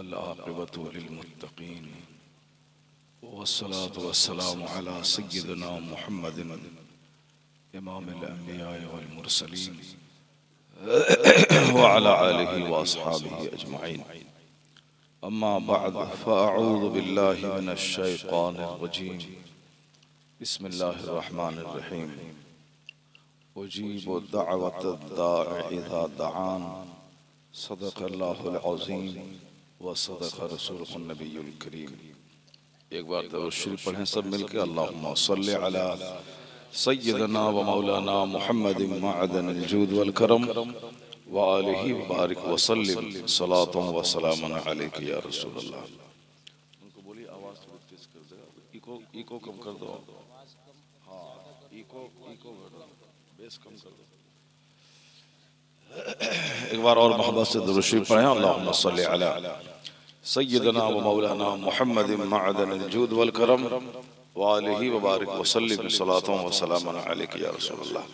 वल आक़िबतु लिल-मुत्तक़ीन वस्सलातु वस्सलामु अला सय्यिदिना मुहम्मदिन इमामिल अंबिया वल मुरसलीन व अला आलिहि व अस्हाबिहि अजमईन। अम्मा बअद फ़अऊज़ु बिल्लाहि मिनश शैतानिर रजीम। बिस्मिल्लाहिर रहमानिर रहीम। उजीबु दअवतद दा'i इज़ा दआन। सदक़ल्लाहुल अज़ीम व सदक़ रसूलुहुन नबियुल करीम। एक बार दरूद शरीफ पढ़ें सब मिलके। अल्लाहुम्मा सल्लि अला सय्यिदना व मौलाना मुहम्मदिन मअदनिल जूद वल करम व आलिहि व बारिक व सल्लिम सलातन व सलामन अलैका या रसूलल्लाह। उनको बोलिए आवाज़ थोड़ी तेज कर दो, इको कम कर दो। हाँ, इको बेस कम कर दो। एक बार और मोहब्बत से दुरूद शरीफ पढ़ें। अल्लाहुम्मा सल्लि अला सय्यिदना व मौलाना मुहम्मदिन मअदनिल जूद वल करम व आलिहि व बारिक व सल्लिम सलातन व सलामन अलैका या रसूलल्लाह।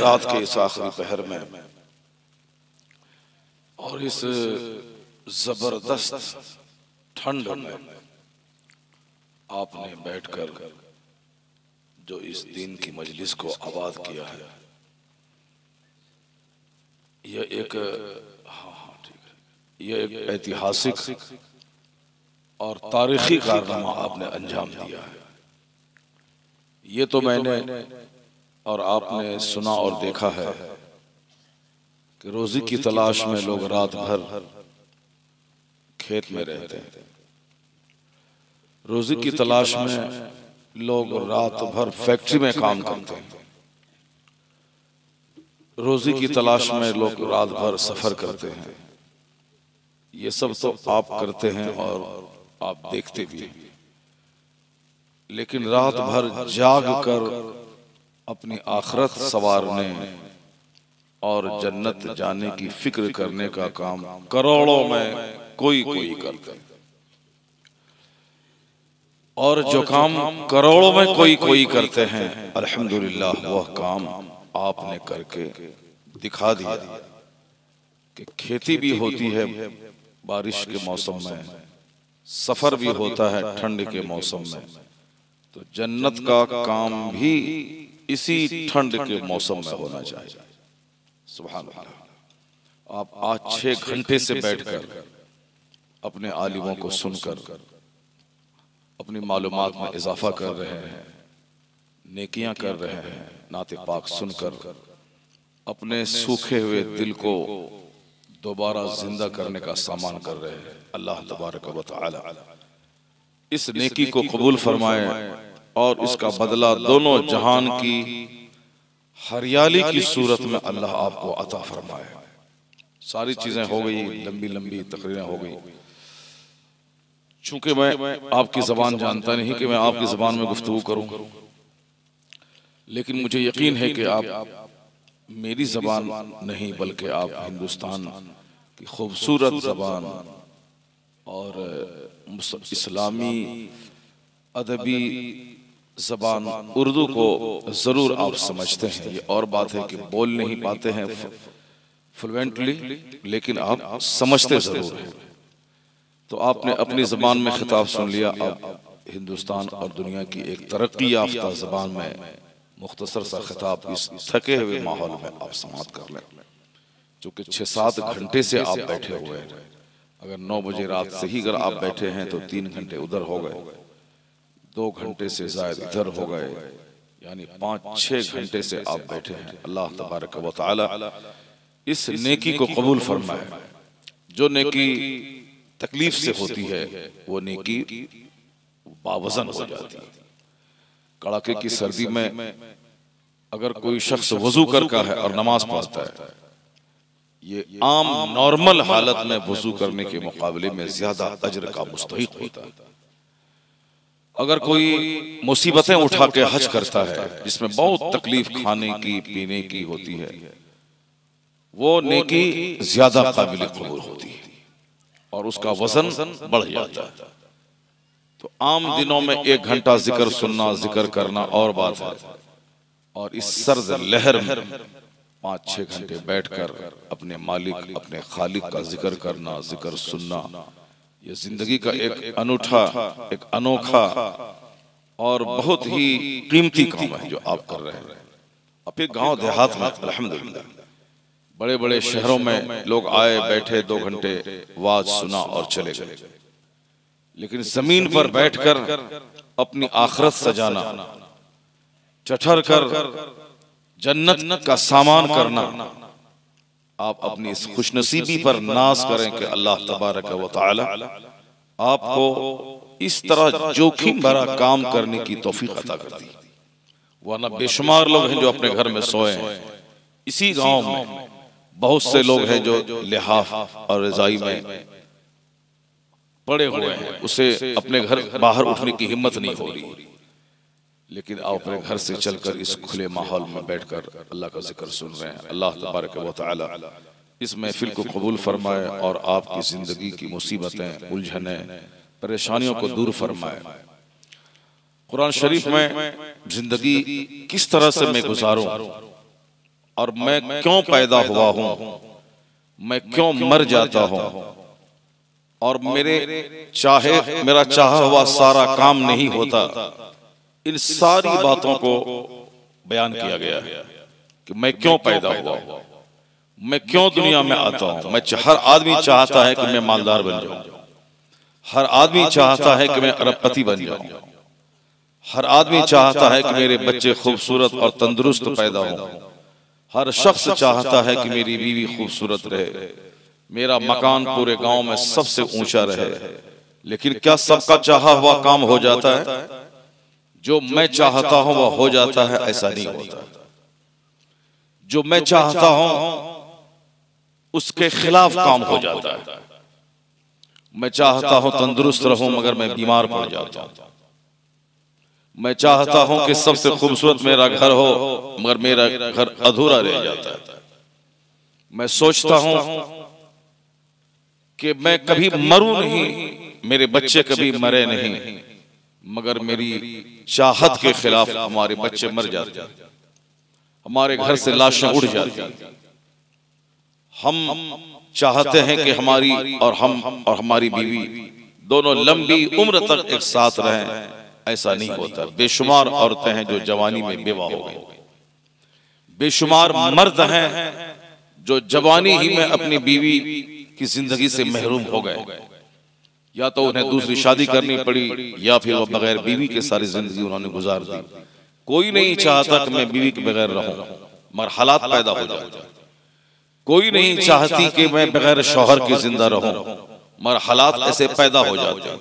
रात के इस आखिरी पहर में और इस जबरदस्त ठंड में आपने बैठकर जो इस दिन की मजलिस को आबाद किया है, यह एक ऐतिहासिक और तारीखी कारनामा आपने अंजाम दिया है। ये तो मैंने और आपने सुना और देखा है कि रोजी की तलाश में लोग रात भर खेत में रहते हैं, रोजी की तलाश में लोग रात भर फैक्ट्री में काम करते हैं, रोजी की तलाश में लोग रात भर सफर करते हैं। ये सब तो आप करते हैं और आप देखते भी हैं, लेकिन रात भर जाग कर अपनी आखिरत संवारने और जन्नत जाने की फिक्र करने का काम करोड़ों में कोई कोई करते हैं। और जो काम करोड़ों में कोई कोई करते हैं, अल्हम्दुलिल्लाह वह काम आपने करके दिखा दिया कि खेती भी होती है बारिश के मौसम में, सफर भी होता है ठंड के मौसम में, तो जन्नत का काम भी इसी ठंड के मौसम में होना चाहिए। सुभान अल्लाह। आप आज 6 घंटे से बैठकर अपने आलिमों को सुनकर अपनी मालूमात में इजाफा कर रहे हैं, नेकियां कर रहे हैं, नाते पाक सुनकर अपने सूखे हुए दिल को दोबारा जिंदा करने का सामान कर रहे हैं। अल्लाह तबारक व तआला इस नेकी को कबूल फरमाए और इसका बदला दोनों जहान की हरियाली की सूरत में अल्लाह आपको अता फरमाए। सारी चीजें हो गई, लंबी लंबी तकरीरें हो गई। चूंकि मैं आपकी जबान जानता नहीं कि मैं आपकी जबान में गुफ्तगू करूं, लेकिन मुझे यकीन है कि आप मेरी जबान नहीं बल्कि आप हिंदुस्तान की खूबसूरत जबान और इस्लामी अदबी जबान उर्दू को जरूर आप समझते हैं। ये और बात है कि बोल नहीं पाते हैं फ्लुएंटली, लेकिन आप समझते जरूर हैं। तो आपने अपनी जबान में खिताब सुन लिया। अब हिंदुस्तान और दुनिया की एक तरक्की याफ्ता जबान में मुख्तसर सा खिताब इस थके हुए माहौल में आप समाप्त कर लें। चूंकि 6-7 घंटे से आप बैठे हुए हैं, अगर 9 बजे रात से ही अगर आप बैठे हैं तो 3 घंटे उधर हो गए, 2 घंटे से ज्यादा इधर हो गए, यानी 5-6 घंटे से आप बैठे हैं। अल्लाह तबारक व तआला इस नेकी को कबूल फरमाए। जो नेकी तकलीफ से होती है वो नेकी बावजन हो जाती है। कड़ाके की सर्दी में अगर कोई शख्स वजू करता है और नमाज पढ़ता है, ये आम नॉर्मल हालत में वजू करने के मुकाबले में ज्यादा अजर का मुस्तहिक होता है। अगर कोई मुसीबतें उठा के हज करता है जिसमें बहुत तकलीफ खाने की पीने की होती है, वो नेकी ज्यादा काबिल कबूल होती है और उसका वजन बढ़ जाता है। तो आम दिनों में 1 घंटा जिक्र सुनना, जिक्र करना और बात है, और इस सर्द लहर में 5-6 घंटे बैठकर अपने मालिक, अपने खालिक का जिक्र करना, जिक्र सुनना, ये जिंदगी का एक अनूठा, एक अनोखा और बहुत ही कीमती काम है जो आप कर रहे हैं। अब गांव देहात में अल्हम्दुलिल्लाह, बड़े बड़े शहरों में लोग आए, बैठे, 2 घंटे वाज सुना और चले गए, लेकिन जमीन पर बैठकर अपनी आखिरत सजाना, चठर कर जन्नत का सामान करना, आप अपनी इस खुशनसीबी पर नाज करें कि अल्लाह तबारक व तआला आपको इस तरह जोखिम भरा काम करने की तौफीक अता कर दी। वरना बेशुमार लोग हैं जो अपने घर में सोए हैं। इसी गांव में बहुत से लोग हैं जो लिहाफ और रजाई में पड़े हुए हैं, उसे अपने घर बाहर उठने की हिम्मत नहीं हो रही, लेकिन आप अपने घर से चलकर इस खुले माहौल में बैठकर अल्लाह का जिक्र सुन रहे हैं। अल्लाह तबारक व तआला इस महफिल को कबूल फरमाए और आपकी जिंदगी की मुसीबतें, उलझने, परेशानियों को दूर फरमाए। कुरान शरीफ में जिंदगी किस तरह से मैं गुजारूं और मैं क्यों पैदा हुआ हूं, मैं क्यों मर जाता हूं और मेरा चाहा हुआ सारा काम नहीं होता, इन सारी बातों को बयान किया गया है कि मैं क्यों पैदा हुआ हूं, मैं क्यों दुनिया में आता हूं। हर आदमी चाहता है कि मैं मालदार बन जाऊं, हर आदमी चाहता है कि मैं अरबपति बन जाऊं, हर आदमी चाहता है कि मेरे बच्चे खूबसूरत और तंदुरुस्त पैदा हों, हर शख्स चाहता है कि मेरी बीवी खूबसूरत रहे, मेरा मकान पूरे गांव में सबसे ऊंचा रहे। लेकिन क्या सबका चाहा हुआ काम हो जाता है? जो मैं चाहता हूं वह हो जाता है? ऐसा नहीं होता। जो मैं चाहता हूं उसके खिलाफ काम हो जाता है। मैं चाहता हूं तंदुरुस्त रहूं मगर मैं बीमार पड़ जाता हूं। मैं चाहता हूं कि सबसे खूबसूरत मेरा घर हो मगर मेरा घर अधूरा रह जाता है। मैं सोचता हूं कि मैं कभी मरूं नहीं, मेरे बच्चे कभी मरे नहीं, मगर मेरी चाहत के खिलाफ हमारे बच्चे मर जाते हैं, हमारे घर से लाशें उड़ जाती हैं। हम चाहते हैं कि हमारी और हमारी बीवी दोनों लंबी उम्र तक एक साथ रहें, ऐसा नहीं होता। बेशुमार औरतें हैं जो जवानी में बेवा हो गई, बेशुमार मर्द हैं जो जवानी ही में अपनी बीवी की जिंदगी से महरूम हो गए। या तो उन्हें दूसरी शादी करनी पड़ी या फिर वो बगैर बीवी के सारी जिंदगी उन्होंने गुजार दी। कोई नहीं चाहता कि मैं बीवी के बगैर रहूं, मगर हालात पैदा हो जाते। कोई नहीं चाहती कि मैं बगैर शौहर के जिंदा रहूं, मगर हालात ऐसे पैदा हो जाते हैं।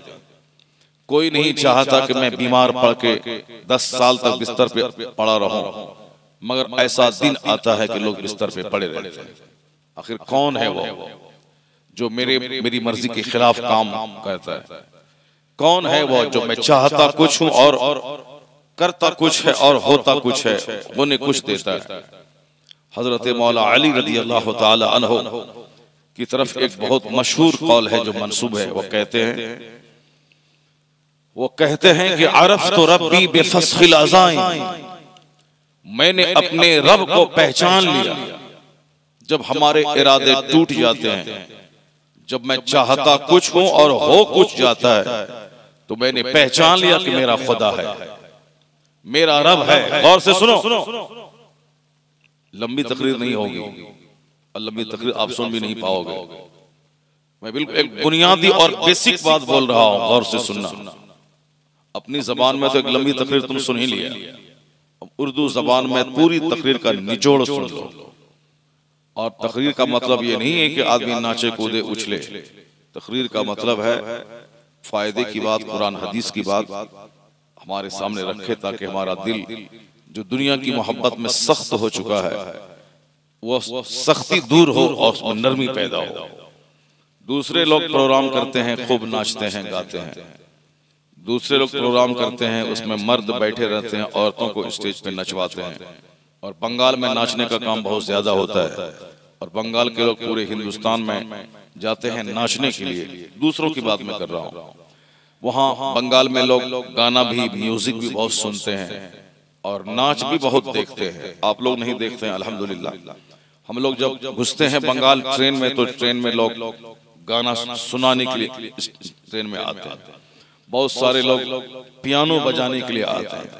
कोई नहीं चाहता कि मैं बीमार पड़ के 10 साल तक बिस्तर पे पड़ा रहूं, मगर ऐसा दिन आता है कि लोग बिस्तर पे पड़े रहते हैं। आखिर कौन है वो जो मेरी मर्जी के खिलाफ काम करता है? कौन है वो जो मैं चाहता कुछ हूं और करता कुछ है और होता कुछ है, उन्हें कुछ देता है? हजरत मौला अली रज़ी अल्लाह ताला अन्हु की तरफ एक बहुत मशहूर कौल है जो मंसूब है। वो कहते हैं कि अरफ़्तु रब्बी बिफ़स्ख़िल अज़ाइम, मैंने अपने रब को पहचान लिया जब हमारे इरादे टूट जाते हैं। जब मैं चाहता कुछ हूं और हो कुछ जाता है तो मैंने पहचान लिया कि मेरा खुदा है, मेरा रब है। गौर से सुनो, लंबी तकरीर नहीं होगी और लंबी तकरीर आप सुन भी नहीं पाओगे। मैं बिल्कुल एक बुनियादी और बेसिक बात बोल रहा हूं, गौर से सुनना। अपनी जबान में तो एक लंबी तकरीर तुम सुन ही लिया, अब उर्दू जबान में पूरी तकरीर का निचोड़ सुन लो। और तकरीर का मतलब ये नहीं है कि आदमी नाचे कूदे उछले। तकरीर का मतलब है फायदे की बात, कुरान हदीस की बात हमारे सामने रखे, ताकि हमारा दिल जो दुनिया की मोहब्बत में सख्त हो चुका है वो सख्ती दूर हो और उसमें नरमी पैदा हो। दूसरे लोग प्रोग्राम करते हैं, खूब नाचते हैं, गाते हैं। दूसरे लोग प्रोग्राम करते हैं, उसमें मर्द बैठे रहते हैं, औरतों को स्टेज पे नचवाते हैं। और बंगाल में नाचने का काम बहुत ज्यादा होता है और बंगाल के लोग पूरे हिंदुस्तान में जाते हैं नाचने के लिए। दूसरों की बात मैं कर रहा हूँ। वहाँ बंगाल में लोग गाना भी, म्यूजिक भी बहुत सुनते हैं और नाच भी बहुत देखते हैं। आप लोग नहीं देखते हैं अल्हम्दुलिल्लाह, हम लोग जब घुसते हैं बंगाल ट्रेन में तो ट्रेन में लोग गाना सुनाने के लिए ट्रेन में आते हैं, बहुत सारे लोग पियानो बजाने के लिए आते हैं।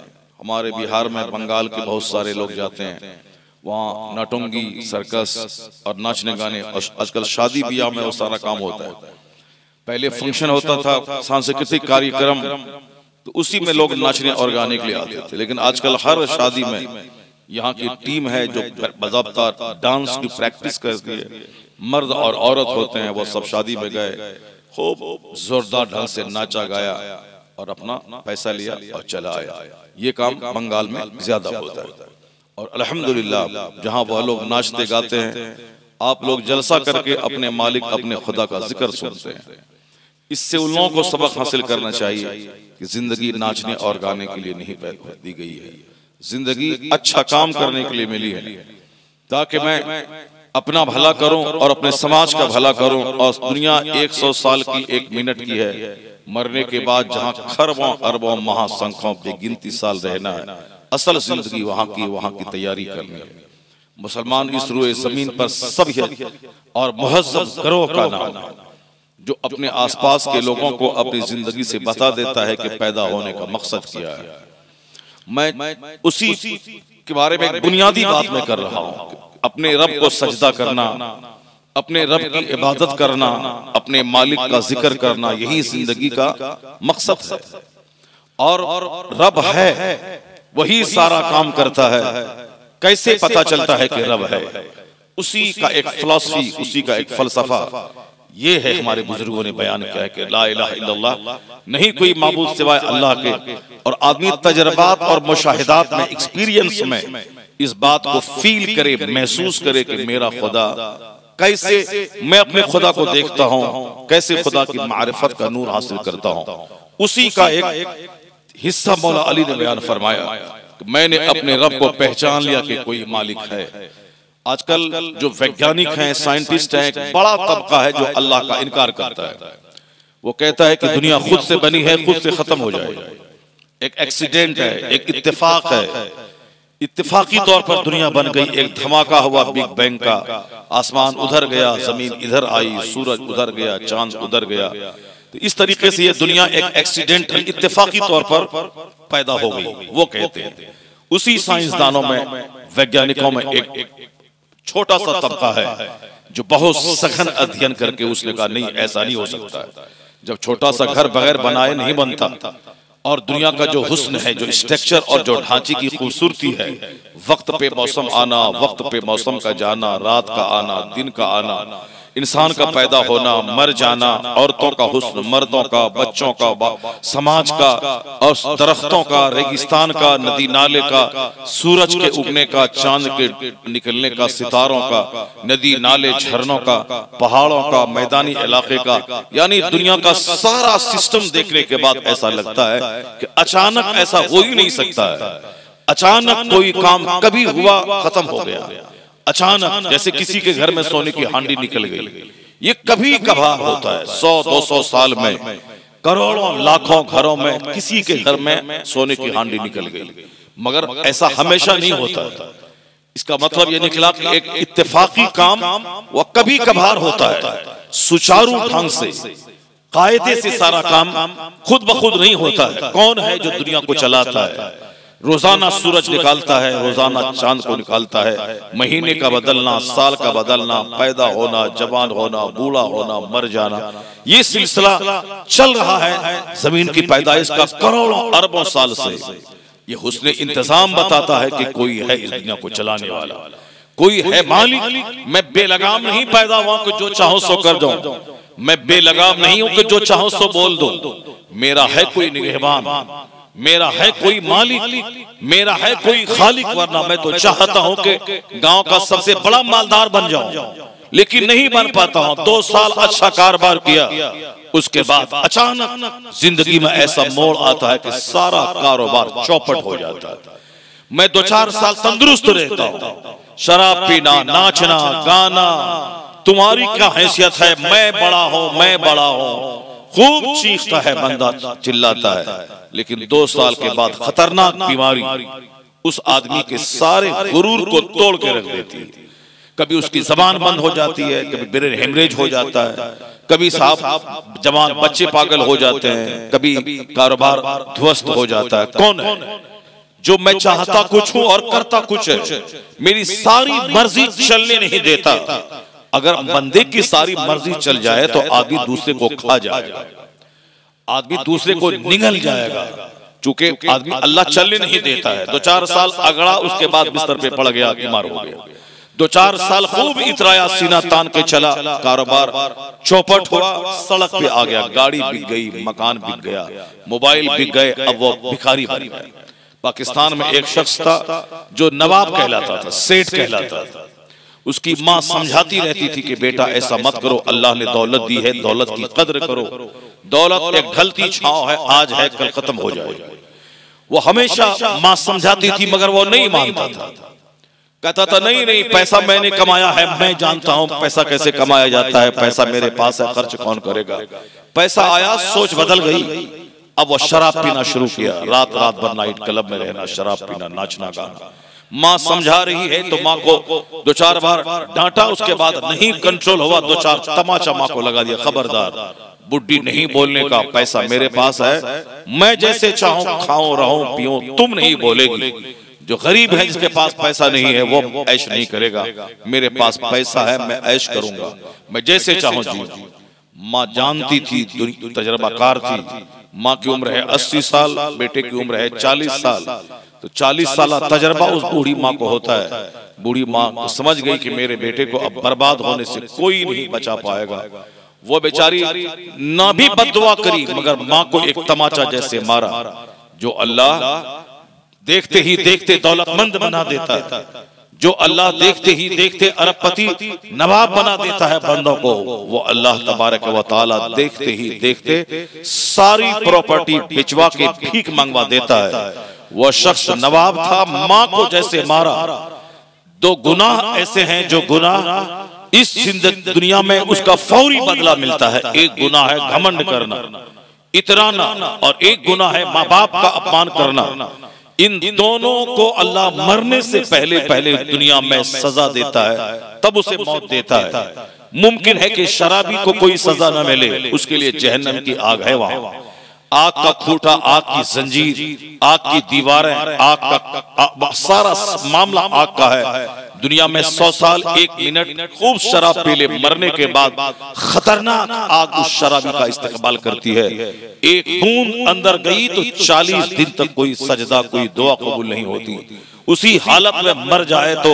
हमारे बिहार में बंगाल के बहुत सारे लोग जाते हैं, वहाँ नटुंगी सर्कस और नाचने गाने, और आजकल शादी ब्याह में वो सारा काम होता है। पहले फंक्शन होता था सांस्कृतिक कार्यक्रम, तो उसी में लोग नाचने और गाने के लिए आते थे, लेकिन आजकल हर शादी में यहाँ की टीम है जो बाज़ाब्ता डांस की प्रैक्टिस करती है, मर्द और औरत होते हैं, वो सब शादी में गए, खूब जोरदार ढंग से नाचा गाया और अपना पैसा लिया और चला आया। ये काम बंगाल में ज्यादा होता है। और अल्हम्दुलिल्लाह जहाँ वह लोग नाचते गाते हैं, आप लोग जलसा करके अपने मालिक अपने खुदा का जिक्र सुनते हैं। इससे उन लोगों को सबक हासिल करना चाहिए कि जिंदगी नाचने और गाने के लिए नहीं दी गई है, जिंदगी अच्छा काम करने के लिए मिली है, ताकि मैं अपना भला करूं और अपने समाज का भला करूं। और दुनिया 100 साल की 1 मिनट की है, मरने के बाद जहां खरबों अरबों महासंख्यों बेगिनती साल रहना है, असल जिंदगी वहां की तैयारी करनी है। मुसलमान इस रुए जमीन पर सभ्य और मुहज़्ज़ब ग्रोह का नाम है, जो अपने आसपास के लोगों को अपनी जिंदगी से बता देता है कि पैदा होने का मकसद क्या है। मैं उसी के बारे में एक बुनियादी बात मैं कर रहा हूँ, अपने रब को सजदा करना, अपने रब की इबादत करना, अपने मालिक का जिक्र करना, यही जिंदगी का मकसद है। और रब है, वही सारा काम करता है। कैसे पता चलता है कि रब है? उसी का एक फिलॉसफी, उसी का एक फलसफा ये है, हमारे बुजुर्गों ने बयान किया है कि ला इलाहा इल्लल्लाह, नहीं कोई माबूद सिवाय अल्लाह के। और आदमी तजर्बात और मुशाहिदात में, एक्सपीरियंस में इस बात को फील करे, महसूस करे कि मेरा खुदा, कैसे मैं अपने खुदा को देखता हूँ, कैसे खुदा की मारिफत का नूर हासिल करता हूँ। उसी का एक हिस्सा मौला अली ने बयान फरमाया कि मैंने अपने रब को पहचान लिया कि कोई मालिक है। आजकल जो वैज्ञानिक हैं, साइंटिस्ट हैं, एक बड़ा तबका है जो अल्लाह का इनकार करता है। वो कहता है कि दुनिया खुद से बनी है, खुद से खत्म हो जाएगी, एक एक्सीडेंट है, एक इत्तेफाक है, इत्तेफाकी तौर पर दुनिया बन गई। एक धमाका हुआ बिग बैंग का, आसमान उधर गया, जमीन इधर आई, सूरज उधर गया, चांद उधर गया। तो इस तरीके से ये दुनिया एक एक्सीडेंटल इत्तेफाकी तौर पर पैदा हो गई, वो कहते हैं। उसी साइंसदानों में, वैज्ञानिकों में एक छोटा सा तबका है जो बहुत सघन अध्ययन करके उसने कहा नहीं, ऐसा नहीं हो सकता है। जब छोटा सा घर बगैर बनाए नहीं बनता, और दुनिया का जो हुस्न है, जो स्ट्रक्चर और जो ढांचे की खूबसूरती है, वक्त पे मौसम आना, वक्त पे मौसम का जाना, रात का आना, दिन का आना, इंसान का पैदा होना, मर जाना, औरतों का हुस्न, मर्दों का, बच्चों का, समाज का, और दरख्तों का, रेगिस्तान का, नदी नाले का, सूरज के उगने का, चांद के निकलने का, सितारों का, नदी नाले झरनों का, पहाड़ों का, मैदानी इलाके का, यानी दुनिया का सारा सिस्टम देखने के बाद ऐसा लगता है कि अचानक ऐसा हो ही नहीं सकता है। अचानक कोई काम कभी हुआ, खत्म हो गया। अचानक जैसे किसी के घर में सोने की हांडी निकल गई, ये कभी कभार होता है। 100-200 साल में, करोड़ों लाखों घरों में किसी के घर में सोने की हांडी निकल गई, मगर ऐसा हमेशा नहीं होता है। इसका मतलब ये निकला कि एक इत्तेफाकी काम वो कभी कभार होता है, सुचारू ढंग से, कायदे से सारा काम खुद ब खुद नहीं होता है। कौन है जो दुनिया को चलाता है? रोजाना सूरज निकालता है, रोजाना चांद को निकालता है, महीने का बदलना, साल का बदलना, पैदा होना, जवान होना, बूढ़ा होना, मर जाना, ये सिलसिला चल रहा है जमीन की पैदाइश का करोड़ों अरबों साल से। ये हुस्न इंतजाम बताता है कि कोई है इस दुनिया को चलाने वाला, कोई है मालिक। मैं बेलगाम नहीं पैदा हुआ कि जो चाहो सो कर दूं, मैं बेलगाम नहीं हूं कि जो चाहो सो बोल दूं। मेरा है कोई निगहबान, मेरा है कोई मालिक, मेरा है कोई खालिक। वरना मैं तो चाहता हूं कि गांव का सबसे बड़ा मालदार बन जाऊं, लेकिन नहीं बन पाता हूं। 2 साल अच्छा कारोबार किया, उसके बाद अचानक जिंदगी में ऐसा मोड़ आता है कि सारा कारोबार चौपट हो जाता है। मैं 2-4 साल तंदुरुस्त रहता हूं, शराब पीना, नाचना, गाना, तुम्हारी क्या हैसियत है, मैं बड़ा हूं, मैं बड़ा हूं, खूब चीखता है बंदा, चिल्लाता है। लेकिन 2 साल के बाद खतरनाक बीमारी उस आदमी के सारे गुरूर को तोड़ के रख देती है। कभी उसकी जबान बंद हो जाती है, कभी ब्रेन हेमरेज हो जाता है, कभी साहब जवान बच्चे पागल हो जाते हैं, कभी कारोबार ध्वस्त हो जाता है। कौन है जो मैं चाहता कुछ हूं और करता कुछ है, मेरी सारी मर्जी चलने नहीं देता। अगर बंदे की सारी मर्जी चल जाए तो आदमी दूसरे को खा जाएगा, आदमी दूसरे को निगल जाएगा। चूंकि आदमी अल्लाह चलने नहीं देता है। 2-4 साल अगड़ा, उसके बाद बिस्तर पे पड़ गया, बीमार हो गया। 2-4 साल खूब इतराया, सीना तान के चला, कारोबार चौपट हुआ, सड़क पे आ गया, गाड़ी बिक गई, मकान बिक गया, मोबाइल बिक गए, अब वो भिखारी बन गया। पाकिस्तान में एक शख्स था जो नवाब कहलाता था, सेठ कहलाता था। उसकी माँ समझाती रहती थी कि बेटा ऐसा मत करो, अल्लाह ने दौलत दी है, दौलत की कद्र करो। दौलत एक ढलती छांव है, आज है कल खत्म हो जाएगी। वो हमेशा माँ समझाती थी मगर वो नहीं मानता था। कहता था नहीं नहीं, पैसा मैंने कमाया है, मैं जानता हूं पैसा कैसे कमाया जाता है, पैसा मेरे पास है, खर्च कौन करेगा। पैसा आया, सोच बदल गई, अब वो शराब पीना शुरू किया, रात रात भर नाइट क्लब में रहना, शराब पीना, नाचना गाना। माँ समझा रही है तो माँ को 2-4 बार डांटा, उसके बाद नहीं कंट्रोल हुआ, 2-4 तमाचा माँ को लगा दिया, खबरदार बुड्ढी नहीं बोलने का, पैसा मेरे पास है, मैं जैसे चाहूं खाऊं रहूं पीऊं, तुम नहीं बोलेगी। जो गरीब है जिसके पास पैसा नहीं है वो ऐश नहीं करेगा, मेरे पास पैसा है, मैं ऐश करूंगा, मैं जैसे चाहूं जी। माँ जानती थी, तजर्बाकार थी। माँ की उम्र है 80 साल, बेटे की उम्र है 40 साल। तो 40 साल तजर्बा उस बूढ़ी माँ को होता है। बूढ़ी माँ समझ गई कि मेरे बेटे को अब बर्बाद होने से कोई नहीं बचा पाएगा। वो बेचारी ना भी बद्दुआ करी मगर माँ को एक तमाचा जैसे मारा। जो अल्लाह देखते ही देखते दौलतमंद बना देता है, जो अल्लाह देखते ही देखते अरबपति नवाब बना देता है बंदों को, वो अल्लाह तबारक व तआला देखते ही देखते सारी प्रॉपर्टी बिचवा के भीख मंगवा देता है। वो शख्स नवाब था, माँ को जैसे मारा। 2 गुनाह ऐसे हैं जो गुनाह इस दुनिया में उसका फौरी बदला मिलता है। एक गुनाह है घमंड करना, इतराना, और एक गुनाह है माँ बाप का अपमान करना। इन दोनों को अल्लाह मरने से पहले पहले दुनिया में सजा देता है, तब उसे मौत देता है। मुमकिन है कि शराबी को कोई सजा न मिले, उसके लिए जहन्नम की आग है, वहां आग का खूंटा, आग की जंजीर, आग की दीवारें, आग का सारा मामला आग का है। दुनिया में 100 साल 1 मिनट खूब शराब पी ले, मरने के बाद खतरनाक आग उस शराबी का इस्तेमाल करती है। एक बूंद अंदर गई तो 40 दिन तक कोई सजदा, कोई दुआ कबूल नहीं होती। उसी हालत में मर जाए तो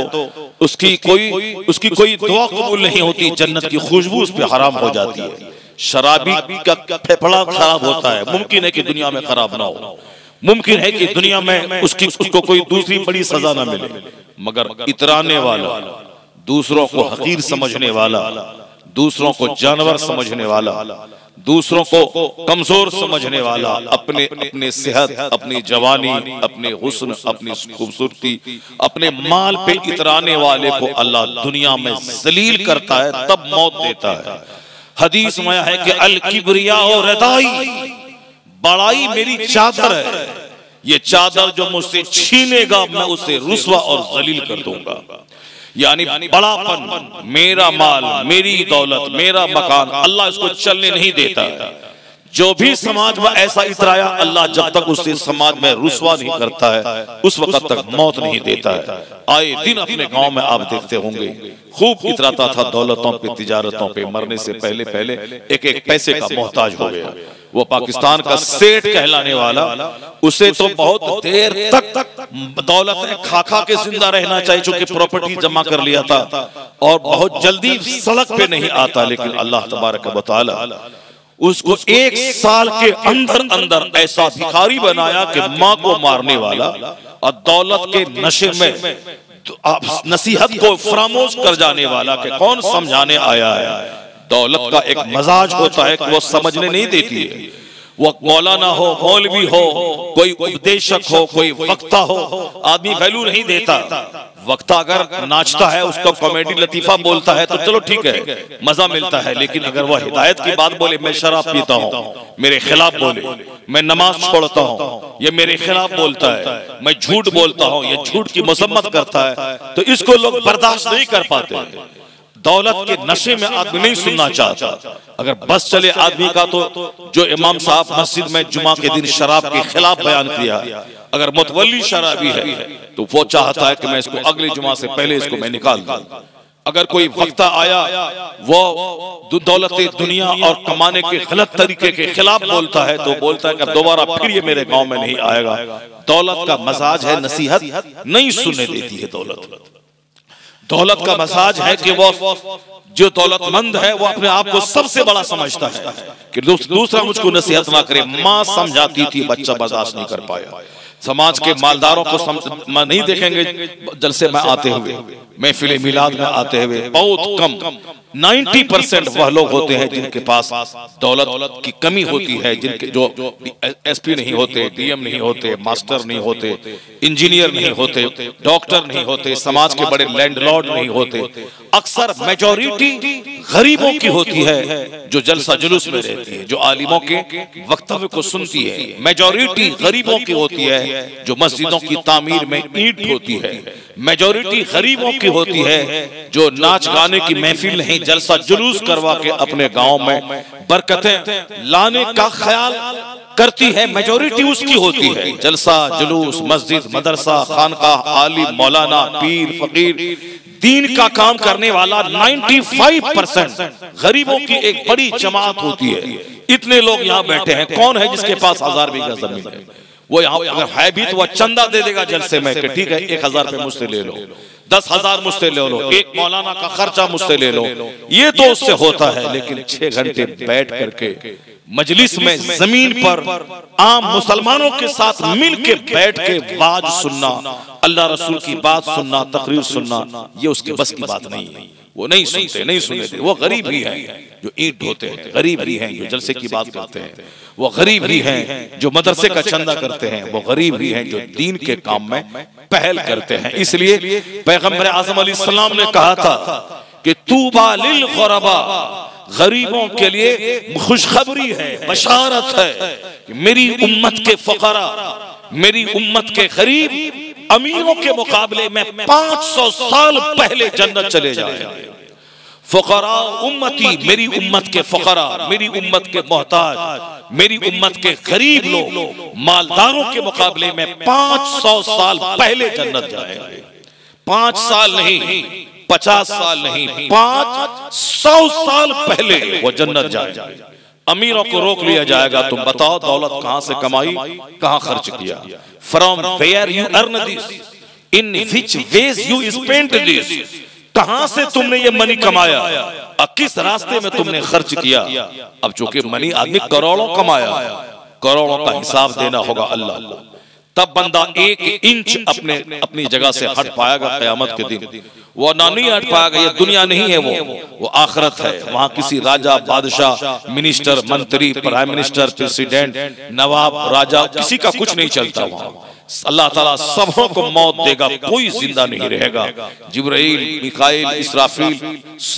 उसकी कोई दुआ कबूल नहीं होती, जन्नत की खुशबू उस पर हराम हो जाती है। शराबी का फेफड़ा खराब होता है, मुमकिन है कि दुनिया में खराब ना हो, मुमकिन है कि दुनिया में उसको कोई दूसरी बड़ी सजा ना मिले, मगर इतराने वाला, दूसरों को हकीर समझने वाला, दूसरों को जानवर समझने वाला, दूसरों को कमजोर समझने वाला, अपने सेहत, अपनी जवानी, अपने हुस्न, अपनी खूबसूरती, अपने माल पे इतराने वाले को अल्लाह दुनिया में जलील करता है, तब मौत देता है। हदीस में है कि अल किब्रिया और रदाई, बड़ाई मेरी चादर है, ये चादर जो मुझसे छीनेगा मैं उसे रुस्वा और जलील कर दूंगा। यानी बड़ापन, मेरा माल, मेरी दौलत, मेरा मकान, अल्लाह इसको चलने नहीं देता। जो भी समाज में ऐसा इतराया, अल्लाह जब तक उसे समाज में रुस्वा नहीं करता है उस वक्त तक मौत नहीं देता है। आए दिन अपने गांव में आप देखते होंगे, खूब इतराता था दौलतों पे, तिजारतों पे, मरने से पहले पहले एक एक पैसे का मोहताज हो गया। वो पाकिस्तान का सेठ कहलाने वाला, उसे तो बहुत देर तक दौलत खा खा के जिंदा रहना चाहिए, चूंकि प्रॉपर्टी जमा कर लिया था और बहुत जल्दी सड़क पे नहीं आता। लेकिन अल्लाह तबारक व तआला उसको 1 साल के अंदर अंदर ऐसा भिखारी बनाया कि माँ को मारने वाला और दौलत के नशे में नसीहत को फरामोश कर जाने वाला कि कौन समझाने आया है। दौलत का एक मजाज होता है कि वो समझने नहीं देती है। वो मौलाना हो, मौलवी हो, कोई उपदेशक हो, कोई वक्ता हो, आदमी वैल्यू नहीं देता। वक्ता अगर नाचता है, उसका कॉमेडी लतीफा बोलता है तो चलो ठीक है, मजा मिलता है, लेकिन अगर वह हिदायत की बात बोले, मैं शराब पीता हूँ, मेरे खिलाफ बोले, मैं नमाज छोड़ता हूँ, ये मेरे खिलाफ बोलता है, मैं झूठ बोलता हूँ, ये झूठ की मजम्मत करता है, तो इसको लोग बर्दाश्त नहीं कर पाते। दौलत के नशे में आदमी नहीं सुनना चाहता। अगर बस चले आदमी का, तो जो इमाम साहब मस्जिद में जुमा के दिन शराब के खिलाफ बयान किया, अगर मुतवल्ली शराबी है तो वो चाहता है कि मैं इसको अगले जुमा से पहले इसको मैं निकाल दूं। अगर कोई वक्ता आया वो दौलत दुनिया और कमाने के गलत तरीके के खिलाफ बोलता है, तो बोलता है कि दोबारा फिर ये मेरे गांव में नहीं आएगा। दौलत का मजाज है नसीहत नहीं सुनने देती है। दौलत का मसाज है कि वो जो दौलतमंद है वो अपने आप को सबसे बड़ा समझता है कि दूसरा मुझको नसीहत ना करे। माँ समझाती थी, बच्चा बर्दाश्त नहीं कर पाया। समाज के मालदारों को नहीं देखेंगे जलसे में आते हुए, महफिल मिलाद में आते हुए, बहुत कम 90% वह लोग होते हैं जिनके पास दौलत की कमी होती है, जिनके जो एसपी नहीं होते, डीएम नहीं होते, मास्टर नहीं होते, इंजीनियर नहीं होते, डॉक्टर नहीं होते, समाज के बड़े लैंडलॉर्ड नहीं होते। अक्सर मेजॉरिटी गरीबों की होती है जो जलसा जुलूस में रहती है, जो आलिमों के वक्तव्य को सुनती है। मेजॉरिटी गरीबों की होती है जो मस्जिदों की तामीर में ईंट होती है। मेजॉरिटी गरीबों की होती है जो नाच गाने की महफिल नहीं, जलसा जुलूस करवा के अपने गांव में बरकतें लाने का ख्याल करती है। मेजॉरिटी उसकी होती है। जलसा जुलूस, मस्जिद, मदरसा, खानकाह, आलिम, मौलाना, पीर, फकीर, दीन का काम करने वाला 95% गरीबों की एक बड़ी जमात होती है। इतने लोग यहाँ बैठे हैं, कौन है जिसके पास 1000 बीघा जमीन है? वो यहाँ अगर है भी तो वह चंदा दे देगा जलसे में कि ठीक है 1000 रुपए मुझसे ले लो, 10,000 मुझसे ले लो, एक मौलाना का खर्चा मुझसे ले लो। ये तो उससे होता है, लेकिन 6 घंटे बैठ करके मजलिस में जमीन पर आम मुसलमानों के साथ मिल के बैठ के वाज सुनना, अल्लाह रसूल की बात सुनना, तकरीर सुनना, ये उसके बस की बात नहीं है। वो नहीं सुनते, नहीं सुने थे। वो गरीब ही हैं जो ईंट ढोते हैं, गरीब ही हैं जो जलसे की बात करते हैं, वो गरीब ही हैं जो मदरसे का चंदा करते हैं, वो गरीब ही हैं जो दीन के काम में पहल करते हैं। इसलिए पैगंबर आज़म अलैहिस्सलाम ने कहा था कि तूबा लिल गुरबा, गरीबों के लिए खुशखबरी है, बशारत है कि मेरी उम्मत के फकरा, मेरी उम्मत के गरीब अमीरों के मुकाबले में 500 साल पहले जन्नत चले जाएंगे। फकरा उम्मती, मेरी उम्मत के फकरा, मेरी उम्मत के मोहताज, मेरी उम्मत के गरीब लोग मालदारों के मुकाबले में 500 साल पहले जन्नत जाएंगे। 5 साल नहीं, 50 साल नहीं, 500 साल पहले वो जन्नत जाएंगे। अमीरों को रोक लिया जाएगा, तुम बताओ दौलत कहां से कमाई, कहां खर्च किया? From where you earn this, in which ways you spent this, कहां से तुमने ये मनी कमाया और किस रास्ते में तुमने खर्च किया? अब चूंकि मनी आदमी करोड़ों कमाया, करोड़ों का हिसाब देना होगा अल्लाह, तब बंदा 1 इंच अपनी जगह से हट पाएगा क़यामत के दिन। वो ना नहीं हट पाएगा। ये दुनिया नहीं है, वो आखिरत है। वहां किसी राजा, बादशाह, मिनिस्टर, मंत्री, प्राइम मिनिस्टर, प्रेसिडेंट, नवाब, राजा, किसी का कुछ नहीं चलता वहां। अल्लाह ताला सबों को मौत देगा, कोई जिंदा नहीं रहेगा। जिब्राइल, मिकाइल, इसराफील,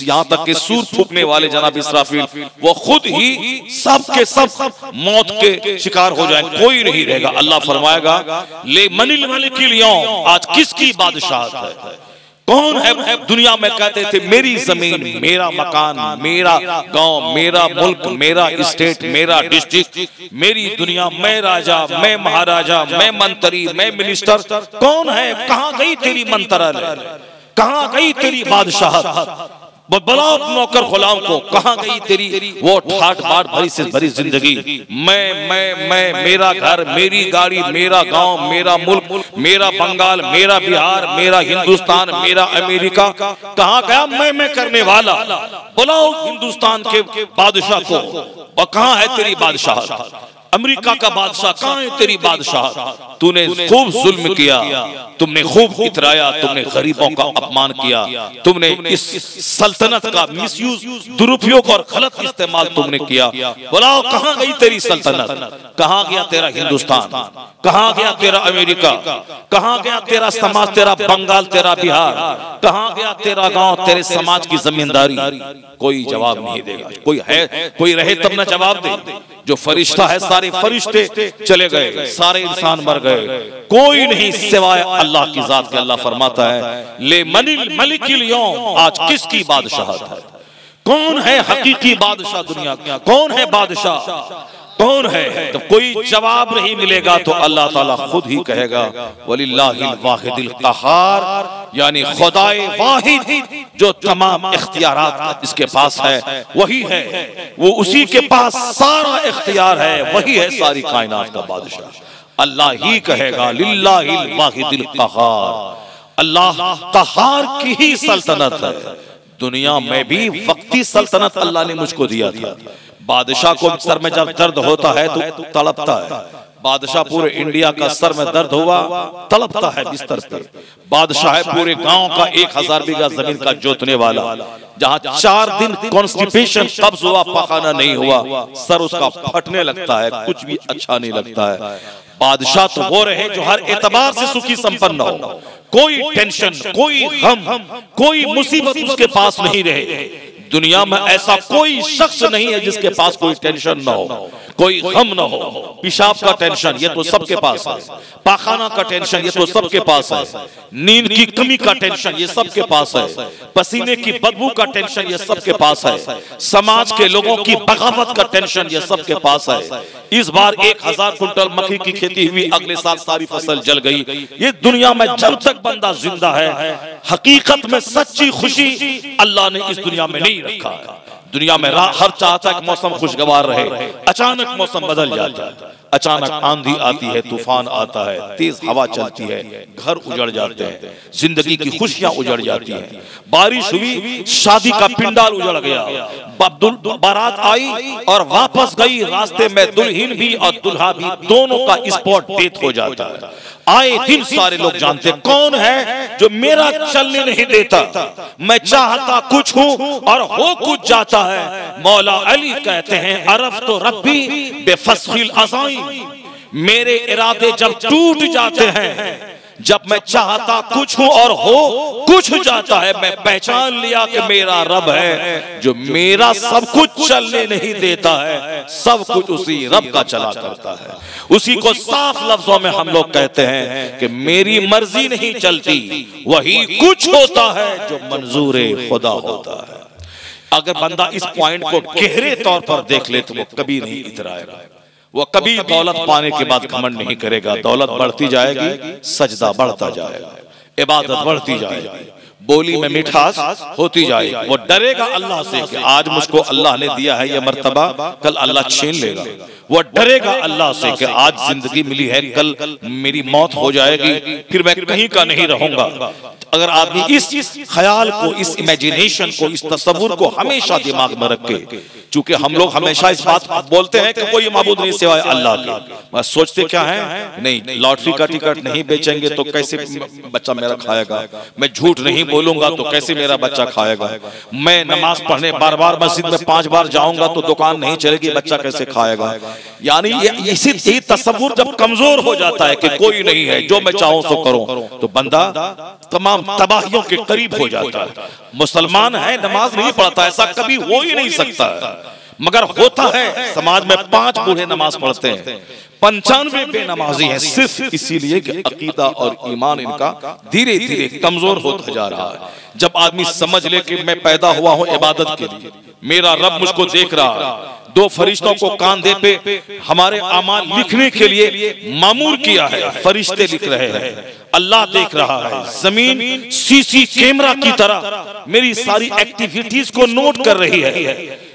यहाँ तक के सूर फूकने वाले जनाब इसराफील, वो खुद ही सब के सब मौत के शिकार हो जाएंगे, कोई नहीं रहेगा। अल्लाह फरमाएगा ले मनिल मलिकिल यौम, आज किसकी बादशाहत है? कौन है? दुनिया में कहते थे मेरी जमीन, मेरा मकान, मेरा गांव, मेरा मुल्क, मेरा स्टेट, मेरा डिस्ट्रिक्ट, मेरी दुनिया, मैं राजा, मैं महाराजा, मैं मंत्री, मैं मिनिस्टर। कौन है? कहां गई तेरी मंत्रालय, कहां गई तेरी बादशाहत? बुलाओ नौकर गुलाम को, कहां गई तेरी वो ठाट बाट भरी से भरी जिंदगी? मैं, मेरा घर, मेरी गाड़ी, मेरा गांव, मेरा मुल्क, मेरा बंगाल, मेरा बिहार, मेरा हिंदुस्तान, मेरा अमेरिका, कहां गया मैं करने वाला? बुलाओ हिंदुस्तान के बादशाह को, और कहां है तेरी बादशाह? अमेरिका का बादशाह कहाँ है तेरी बादशाह? तूने खूब जुल्म किया, तुमने खूब इतराया, तुमने गरीबों का अपमान किया, तुमने इस सल्तनत का मिसयूज, दुरुपयोग और गलत इस्तेमाल तुमने किया। बुलाओ, कहाँ गई तेरी सल्तनत? कहाँ गया तेरा हिंदुस्तान? कहाँ गया तेरा अमेरिका? कहाँ गया तेरा समाज, तेरा बंगाल, तेरा बिहार? कहाँ गया तेरा गांव, तेरे समाज की जमींदारी? कोई जवाब नहीं देगा। कोई है, कोई रहे तब ना जवाब दे। जो फरिश्ता है, सारे फरिश्ते चले गए, सारे इंसान मर गए, कोई नहीं सिवाय अल्लाह की जात के। अल्लाह फरमाता है ले मनिल मलिकिल यौम, आज किसकी बादशाहत है? कौन है हकीकी बादशाह दुनिया का? कौन है बादशाह? कौन है? तो कोई जवाब नहीं मिलेगा तो अल्लाह ताला खुद ही कहेगा वलिल्लाहिल वाहिदिल क़हार, यानी खुदाए वाहिद जो तमाम इख्तियारात इसके पास है वही है, वो उसी के पास सारा इख्तियार है, वही है सारी कायनात का बादशाह। अल्लाह ही कहेगा लिल्लाहिल वाहिदिल क़हार। अल्लाह क़हार की ही सल्तनत है। दुनिया में भी वक्ती सल्तनत अल्लाह ने मुझको दिया था। बादशाह को सर में जब दर्द होता है तो तड़पता है। बादशाह पूरे इंडिया का सर में दर्द हुआ तड़पता है बिस्तर पे। बादशाह है पूरे गांव का 1000 बीघा जमीन का जोतने वाला, जहां 4 दिन कॉन्स्टिपेशन कब्ज हुआ, पखाना नहीं हुआ, सर उसका फटने लगता है, कुछ भी अच्छा नहीं लगता है। बादशाह तो वो रहे जो हर एतबार से सुखी संपन्न हो, कोई टेंशन, कोई गम, कोई मुसीबत उसके पास नहीं रहे। दुनिया में ऐसा कोई शख्स नहीं है जिसके पास कोई टेंशन ना हो, कोई गम ना हो। पेशाब का टेंशन ये तो सबके पास है, पाखाना का टेंशन ये तो सबके पास है, नींद की कमी का टेंशन ये सबके पास है, पसीने की बदबू का टेंशन ये सबके पास है, समाज के लोगों की बगावत का टेंशन ये सबके पास है। इस बार 1000 कुंटल मक्की की खेती हुई, अगले साल सारी फसल जल गई। ये दुनिया में जब तक बंदा जिंदा है, हकीकत में सच्ची खुशी अल्लाह ने इस दुनिया में नहीं रखा है। दुनिया में हर चाहता है कि मौसम खुशगवार रहे, अचानक मौसम बदल जाता है, अचानक आंधी आती है, तूफान आता है, तेज हवा चलती है, घर उजड़ जाते हैं, जिंदगी की खुशियां उजड़ जाती हैं। बारिश हुई, शादी का पिंडाल उजड़ गया, बारात आई और वापस गई, रास्ते में दुल्हन भी और दुल्हा भी दोनों का स्पॉट डेथ हो जाता है। आए दिन सारे लोग जानते कौन है जो मेरा चलने नहीं देता, मैं चाहता कुछ हूं और हो कुछ जाता है। मौला अली कहते हैं अरफ तो रब्बी बेफस्खिल अज़ाइम, मेरे इरादे जब टूट जाते हैं, जब मैं चाहता कुछ हूं और हो कुछ जाता है, मैं पहचान लिया कि मेरा रब है जो मेरा सब कुछ चलने नहीं देता है, सब कुछ उसी रब का चला करता है। उसी को साफ लफ्जों में हम लोग कहते हैं कि मेरी मर्जी नहीं चलती, वही कुछ होता है जो मंजूरे खुदा होता है। अगर बंदा इस पॉइंट को गहरे तौर पर देख ले तो वो कभी नहीं इतराएगा, वो कभी दौलत पाने के बाद घमंड नहीं करेगा। दौलत बढ़ती जाएगी, सजदा बढ़ता जाएगा, इबादत बढ़ती जाएगी, बोली में मिठास होती जाएगी। वो डरेगा अल्लाह से कि आज मुझको अल्लाह ने दिया है ये मर्तबा, कल अल्लाह छीन लेगा। वो डरेगा अल्लाह से कि आज जिंदगी मिली है, कल मेरी मौत हो जाएगी, फिर मैं कहीं का नहीं रहूंगा। अगर आदमी इस ख्याल को, इस इमेजिनेशन को, इस तस्वुर को हमेशा दिमाग में रखे, चूंकि हम लोग हमेशा इस बात बोलते हैं कि कोई माबूद नहीं सिवाय अल्लाह के, बस सोचते क्या है, नहीं लॉटरी का टिकट नहीं बेचेंगे तो कैसे बच्चा मेरा खाएगा, मैं झूठ नहीं बोलूंगा तो कैसे मेरा बच्चा खाएगा, मैं नमाज पढ़ने बार बार मस्जिद में 5 बार जाऊंगा तो दुकान नहीं चलेगी, बच्चा कैसे खाएगा। यानी इसी तस्वुर जब कमजोर हो जाता है कि कोई नहीं है, जो मैं चाहूं सो करूं, तो बंदा तमाम तबाहियों के करीब हो जाता है। मुसलमान है, नमाज नहीं पढ़ता, ऐसा कभी हो ही नहीं सकता है, मगर होता है। समाज में 5 बूढ़े नमाज पढ़ते हैं, 95 बेनमाजी हैं, सिर्फ इसीलिए कि अकीदा और ईमान इनका धीरे धीरे कमजोर होता जा रहा है। जब आदमी समझ ले कि मैं पैदा हुआ हूं इबादत के लिए, मेरा रब मुझको देख रहा है, 2 फरिश्तों को कांधे पे हमारे अमाल लिखने के लिए मामूर किया है, फरिश्ते लिख रहे हैं, अल्लाह देख रहा है, जमीन सीसी कैमरा की तरह मेरी सारी एक्टिविटीज को नोट कर रही है।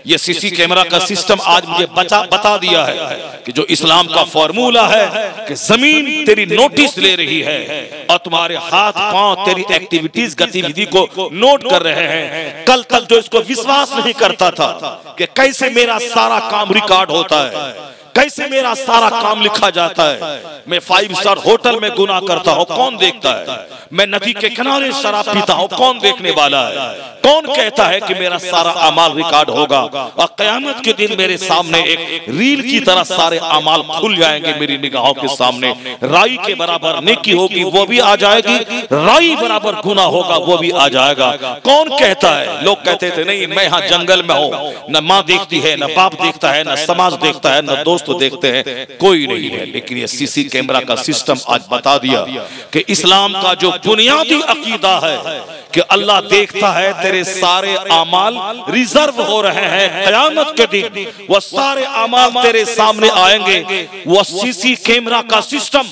ये सीसी कैमरा का सिस्टम आज मुझे बता दिया है कि जो इस्लाम का फॉर्मूला है कि जमीन तेरी नोटिस ले रही है और तुम्हारे हाथ पांव तेरी एक्टिविटीज गतिविधि को नोट कर रहे हैं। कल तक जो इसको विश्वास नहीं करता था कि कैसे मेरा सारा काम रिकॉर्ड होता है, कैसे मेरा सारा काम लिखा जाता है। मैं 5 स्टार होटल में गुनाह करता हूँ, कौन देखता है। मैं नदी के किनारे शराब पीता हूँ, कौन देखने वाला है। कौन कहता है कि मेरा सारा अमाल रिकॉर्ड होगा और क़यामत के दिन मेरे सामने एक रील की तरह सारे अमाल खुल जाएंगे मेरी निगाहों के सामने। राई के बराबर नेकी होगी वो भी आ जाएगी, राई बराबर गुनाह होगा वो भी आ जाएगा। कौन कहता है। लोग कहते थे नहीं मैं यहाँ जंगल में हूँ, न माँ देखती है, न बाप देखता है, न समाज देखता है, न दोस्त देखते हैं, कोई नहीं है। लेकिन ये सीसी कैमरा का सिस्टम आज बता दिया कि इस्लाम का जो बुनियादी अकीदा है कि अल्लाह देखता है, तेरे सारे अमाल रिजर्व हो रहे हैं। क़यामत के दिन वो सारे अमाल तेरे सामने आएंगे। वो सीसी कैमरा का सिस्टम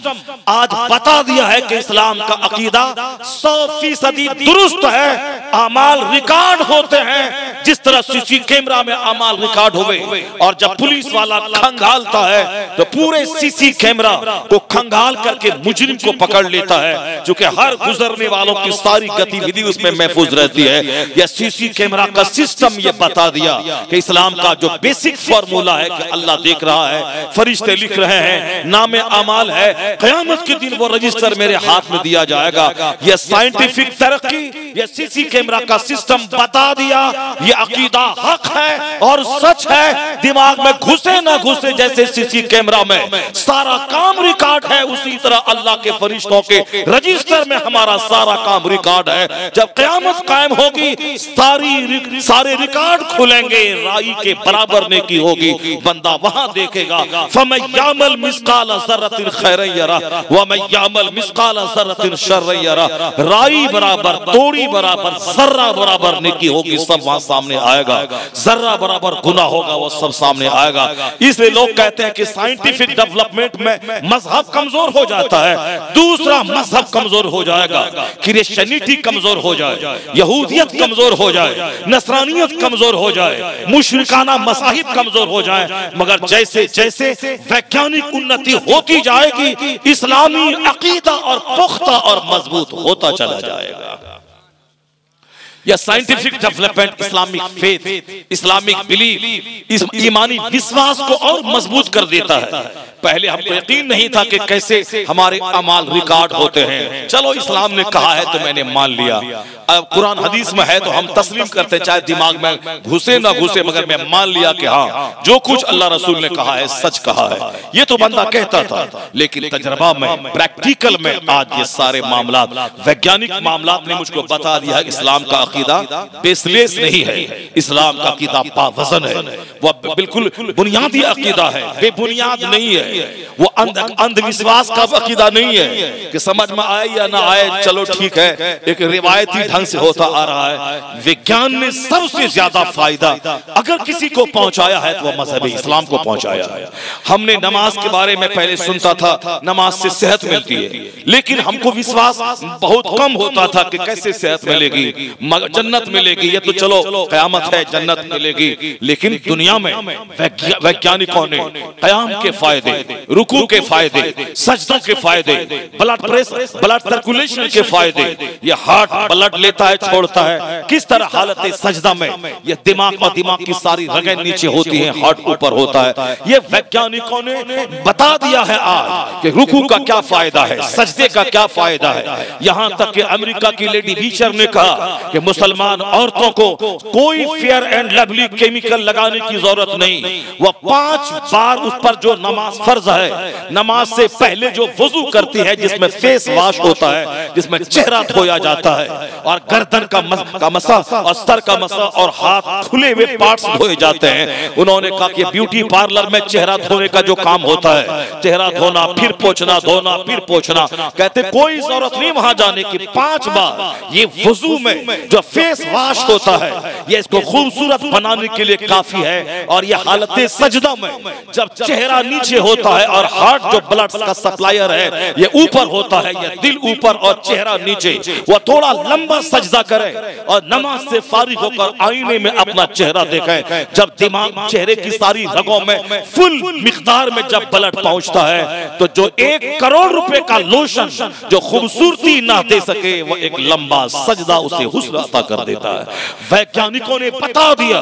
आज बता दिया है कि इस्लाम का अकीदा 100% दुरुस्त है। अमाल रिकॉर्ड होते हैं जिस तरह सीसी कैमरा में अमाल रिकॉर्ड हुए। और जब पुलिस वाला खंगालता है तो पूरे सीसी कैमरा को खंगाल करके मुजरिम को पकड़ लेता है, क्योंकि हर गुजरने वालों की सारी गतिविधि उसमें महफूज रहती है। यह सीसी कैमरा का सिस्टम ये बता दिया कि इस्लाम का जो बेसिक फॉर्मूला है कि अल्लाह देख रहा है, फरिश्ते लिख रहे हैं, नामे अमाल है, क़यामत के दिन वो रजिस्टर मेरे हाथ में दिया जाएगा। यह साइंटिफिक तरक्की, यह सीसी कैमरा का सिस्टम बता दिया। ये अकीदा हक है और सच है, दिमाग में घुसे ना घुसे, जैसे सीसी कैमरा में सारा काम रिकॉर्ड है, उसी तरह अल्लाह के फरिश्तों के रजिस्टर में हमारा सारा काम रिकॉर्ड है। जब क़यामत कायम होगी सारे रिकॉर्ड खुलेंगे, राई के बराबर नेकी होगी, बंदा वहां देखेगा। फमन यामल मिस्काल ज़र्रतिन खैरन यरा व मन यामल मिस्काल ज़र्रतिन शर्रन यरा। राई बराबर, तोड़ी बराबर, जर्रा बराबर नेकी होगी, सब वहां सामने आएगा। जर्रा बराबर गुनाह होगा, वो सब सामने आएगा। इसलिए लोग कहते हैं कि साइंटिफिक डेवलपमेंट में मजहब कमजोर हो जाता है, दूसरा मजहब कमजोर हो जाएगा, क्रिश्चियनिटी कमजोर हो जाए, यहूदियत कमजोर हो जाए, नसरानियत कमजोर हो जाए, मुशरिकाना मसाहिब कमजोर हो जाए। मगर जैसे जैसे वैज्ञानिक उन्नति होती जाएगी, इस्लामी अकीदा और पुख्ता और मजबूत होता चला जाएगा। या scientific development Islamic faith, Islamic belief, ईमानी विश्वास को और मजबूत कर देता है। पहले हमको यकीन नहीं था कि कैसे हमारे अमाल रिकॉर्ड होते हैं। चलो इस्लाम ने कहा है तो मैंने मान लिया। अब कुरान हदीस में है तो हम तस्लीम करते हैं, चाहे दिमाग में घुसे ना घुसे, मगर मैं मान लिया कि हाँ जो कुछ अल्लाह रसूल ने कहा है सच कहा है। ये तो बंदा कहता था, लेकिन तजर्बा में, प्रैक्टिकल में आज ये सारे मामला, वैज्ञानिक मामला ने मुझको बता दिया है इस्लाम का अकीदा बेसलेस नहीं है, इस्लाम का अकीदा पावजन है। वह बिल्कुल बुनियादी अकीदा है, बेबुनियाद नहीं है। वो अंधविश्वास का अकीदा नहीं है कि समझ में आए या ना आए, चलो ठीक है, एक रिवायती ढंग से होता आ रहा है। विज्ञान ने सबसे ज्यादा फायदा अगर किसी को पहुंचाया है तो वह मजहब इस्लाम को पहुंचाया है। हमने नमाज के बारे में पहले सुनता था, नमाज से सेहत मिलती है, लेकिन हमको विश्वास बहुत कम होता था कि कैसे सेहत मिलेगी, जन्नत मिलेगी। ये तो चलो क़यामत है, जन्नत मिलेगी। लेकिन दुनिया में वैज्ञानिकों ने क़याम के फायदे, रुकू के फायदे, सजदों के फायदे, ब्लड प्रेशर, ब्लड सर्कुलेशन के फायदे, ये हार्ट ब्लड लेता है छोड़ता है, किस तरह हालत सजदा में ये दिमाग और दिमाग की सारी रगें नीचे होती हैं, हार्ट ऊपर होता है। ये वैज्ञानिकों ने बता दिया है आज कि रुकू का क्या फायदा है, सजदे का क्या फायदा है। यहां तक कि अमेरिका की लेडी बीचर ने कहा कि मुसलमान औरतों को कोई फेयर एंड लवली केमिकल लगाने की जरूरत नहीं। वह 5 बार उस पर जो नमाज फर्ज है, नमाज से पहले जो वुजू करती है, जिसमें फेस वॉश होता है, जिसमें चेहरा धोया जाता है और गर्दन का मसा और सर का मसा और हाथ खुले हुए पार्ट्स धोए जाते हैं। उन्होंने कहा कि ब्यूटी पार्लर में चेहरा धोने का जो काम होता है, चेहरा धोना, फिर पोंछना, धोना, फिर पोंछना, कहते कोई जरूरत नहीं वहां जाने की। 5 बार ये वुजू में जो फेस वॉश होता है, ये इसको खूबसूरत बनाने के लिए काफी है। और ये हालत सजदा में जब चेहरा नीचे होता होता है और हार्ट जो ब्लड का सप्लायर है ये ऊपर होता है, ये दिल ऊपर और चेहरा नीचे। वह थोड़ा लंबा सजदा करे और नमाज से फारिग होकर आईने में अपना चेहरा देखे। जब दिमाग चेहरे की सारी रगों में फुल मिकदार में जब ब्लड पहुंचता है तो जो 1 करोड़ रुपए का लोशन जो खूबसूरती ना दे सके वो एक लंबा सजदा उसे हुस्न अता कर देता है। वैज्ञानिकों ने बता दिया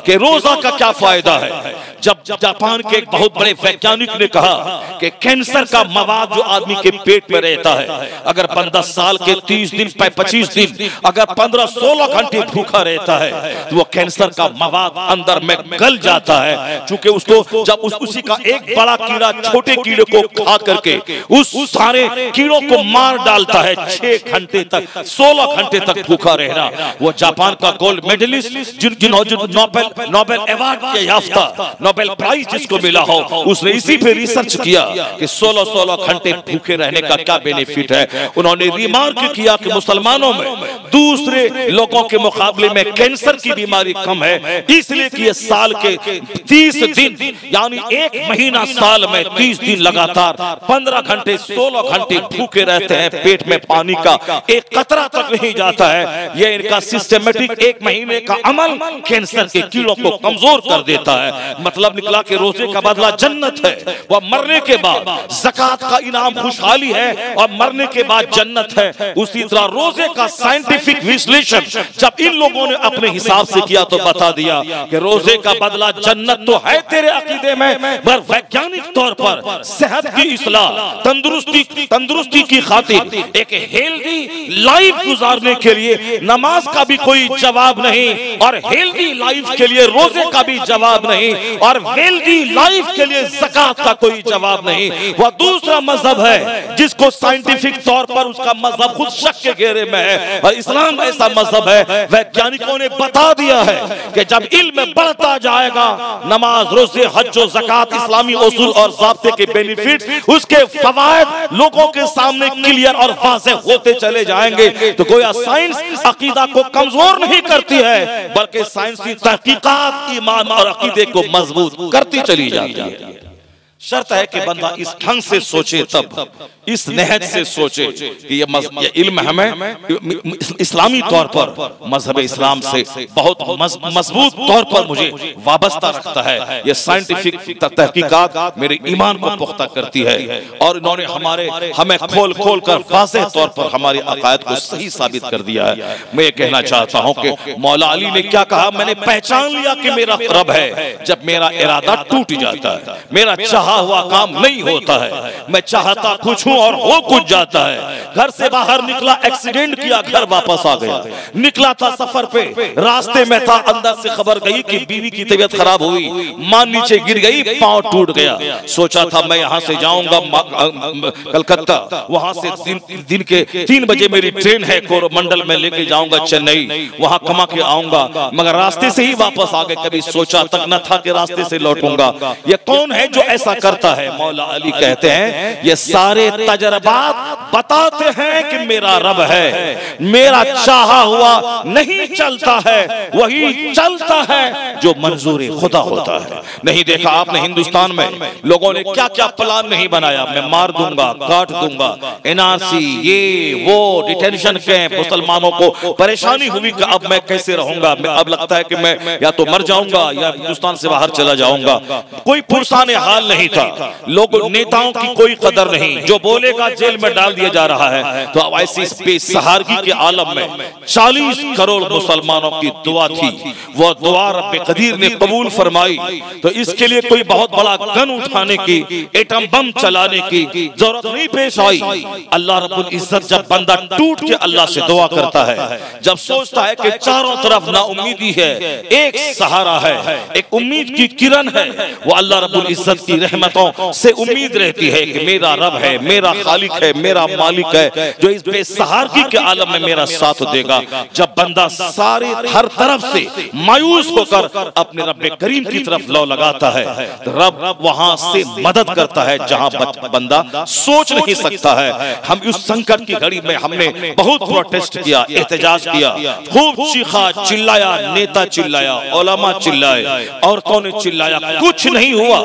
कि रोजा का क्या फायदा है। जब जापान के एक बहुत बड़े वैज्ञानिक ने कहा कि कैंसर का मवाद जो आदमी के पेट में रहता है, अगर बंदा साल के 30 दिन 25 दिन अगर 15-16 घंटे भूखा रहता है तो वो कैंसर का मवाद अंदर में गल जाता है। चूंकि उसको जब उसी का एक बड़ा कीड़ा छोटे कीड़े को खा करके उस सारे कीड़ों को मार डालता है, 6 घंटे तक 16 घंटे तक भूखा रहना। वो जापान का गोल्ड मेडलिस्ट जिन्होंने नोबेल अवार्ड के याफ्ता नोबेल प्राइज जिसको मिला हो, उसने इसी पे रिसर्च किया कि 16 घंटे भूखे रहने का क्या बेनिफिट है। उन्होंने रिमार्क किया कि मुसलमानों में दूसरे लोगों के मुकाबले में कैंसर की बीमारी कम है, इसलिए कि ये साल के 30 दिन यानी 1 महीना साल में 30 दिन लगातार 15 घंटे 16 घंटे भूखे रहते हैं, पेट में पानी का एक कतरा तक नहीं जाता है। ये इनका सिस्टमेटिक 1 महीने का अमल कैंसर के कीड़ों को कमजोर कर देता है। मतलब निकला कि रोजे का बदला जन्नत है, वह मरने के बाद ज़कात का इनाम खुशहाली है और मरने के बाद जन्नत है। उसी तरह रोजे का साइंटिफिक विश्लेषण जब इन लोगों ने अपने हिसाब से किया तो बता दिया कि रोजे का बदला जन्नत तो है तेरे अकीदे में, पर वैज्ञानिक तौर पर सेहत की इस्लाह तंदुरुस्ती की खातिर एक हेल्दी लाइफ गुजारने के लिए नमाज का भी कोई जवाब नहीं और हेल्दी लाइफ के लिए रोजे का भी जवाब नहीं और वेल्दी लाइफ के लिए ज़कात का कोई जवाब नहीं। वह दूसरा मजहब है जिसको साइंटिफिक तौर पर उसका मजहब खुद शक के घेरे में है और इस्लाम ऐसा मजहब है। वैज्ञानिकों ने बता दिया है कि जब इल्म बढ़ता जाएगा, नमाज रोजे हज और ज़कात इस्लामी उसूल और ज़ाब्ते के बेनिफिट उसके फवायद लोगों के सामने क्लियर और वाज़ेह होते चले जाएंगे। तो गोया साइंस अकीदा को कमजोर नहीं करती है बल्कि साइंसी तहकीकात ईमान और अकीदे को मजबूत करती चली जाती है। शर्त है कि बंदा इस ढंग से सोचे, तब इस नहज से सोचे कि ये इल्म हमें इस्लामी तौर पर मजहब इस्लाम से बहुत मजबूत तौर पर मुझे वाबस्ता रखता है। ये साइंटिफिक तहकीकात मेरे ईमान को पुख्ता करती है और इन्होंने हमें खोल खोल कर वाज़ेह तौर पर हमारे अकायद को सही साबित कर दिया है। मैं ये कहना चाहता हूँ कि मौला अली ने क्या कहा, मैंने पहचान लिया कि मेरा रब है जब मेरा इरादा टूट जाता है, मेरा चाहा हुआ काम नहीं होता है, मैं चाहता कुछ हूं और हो कुछ जाता है। घर से बाहर निकला, एक्सीडेंट किया, घर वापस आ गया। निकला था सफर पे, रास्ते में था, अंदर से खबर गई कि बीवी की तबीयत खराब हुई, मां नीचे गिर गई, पांव टूट गया। सोचा था मैं यहां से जाऊंगा कलकत्ता, वहां से दिन के 3 बजे मेरी ट्रेन है, कोरोमंडल में लेके जाऊंगा चेन्नई, वहां कमा के आऊंगा, मगर रास्ते से ही वापस आ गए। कभी सोचा तक न था कि रास्ते से लौटूंगा। ये कौन है जो ऐसा करता है? मौला अली कहते हैं ये सारे तजर्बात बताते हैं कि मेरा रब है, मेरा चाहा हुआ नहीं चलता है, वही चलता है जो मंजूरी खुदा होता है। नहीं देखा आपने हिंदुस्तान में लोगों ने क्या क्या प्लान नहीं बनाया, मैं मार दूंगा, काट दूंगा, एनआरसी, ये वो, डिटेंशन कैंप, मुसलमानों को परेशानी हुई कि अब मैं कैसे रहूंगा, अब लगता है कि मैं या तो मर जाऊंगा या हिंदुस्तान से बाहर चला जाऊंगा। कोई पुरसाने हाल नहीं था, लोग नेताओं की कोई कदर नहीं, जो बोलेगा जेल में डाल दिया जा रहा है। तो अब ऐसी बेसहारगी के आलम में 40 करोड़ मुसलमानों की दुआ थी, वो दुआ रब्बे कदीर ने कबूल फरमाई। तो इसके लिए कोई बहुत बड़ा गन उठाने की, एटम बम चलाने की जरूरत नहीं पेश आई। अल्लाह रब्बुल इज्जत जब बंदा टूट के अल्लाह से दुआ करता है, जब सोचता है कि चारों तरफ नाउम्मीदी है, एक सहारा है, एक उम्मीद की किरण है, वो अल्लाह रब्बुल इज्जत की रहमतों से उम्मीद रहती है कि मेरा रब है, मेरा खालिक है, मेरा मालिक है जो इस बेसहारगी के आलम में मेरा साथ देगा। जब बंदा सारे हर तरफ से मायूस होकर अपने रब करीम की तरफ लौ लगाता है, रब वहां से मदद करता है जहां बंदा सोच नहीं सकता है। हम उस संकट की घड़ी में हमने बहुत प्रोटेस्ट किया, एहतजाज किया, खूब चीखा चिल्लाया, नेता चिल्लाया, उलमा चिल्लाए, औरतों ने चिल्लाया, कुछ नहीं हुआ।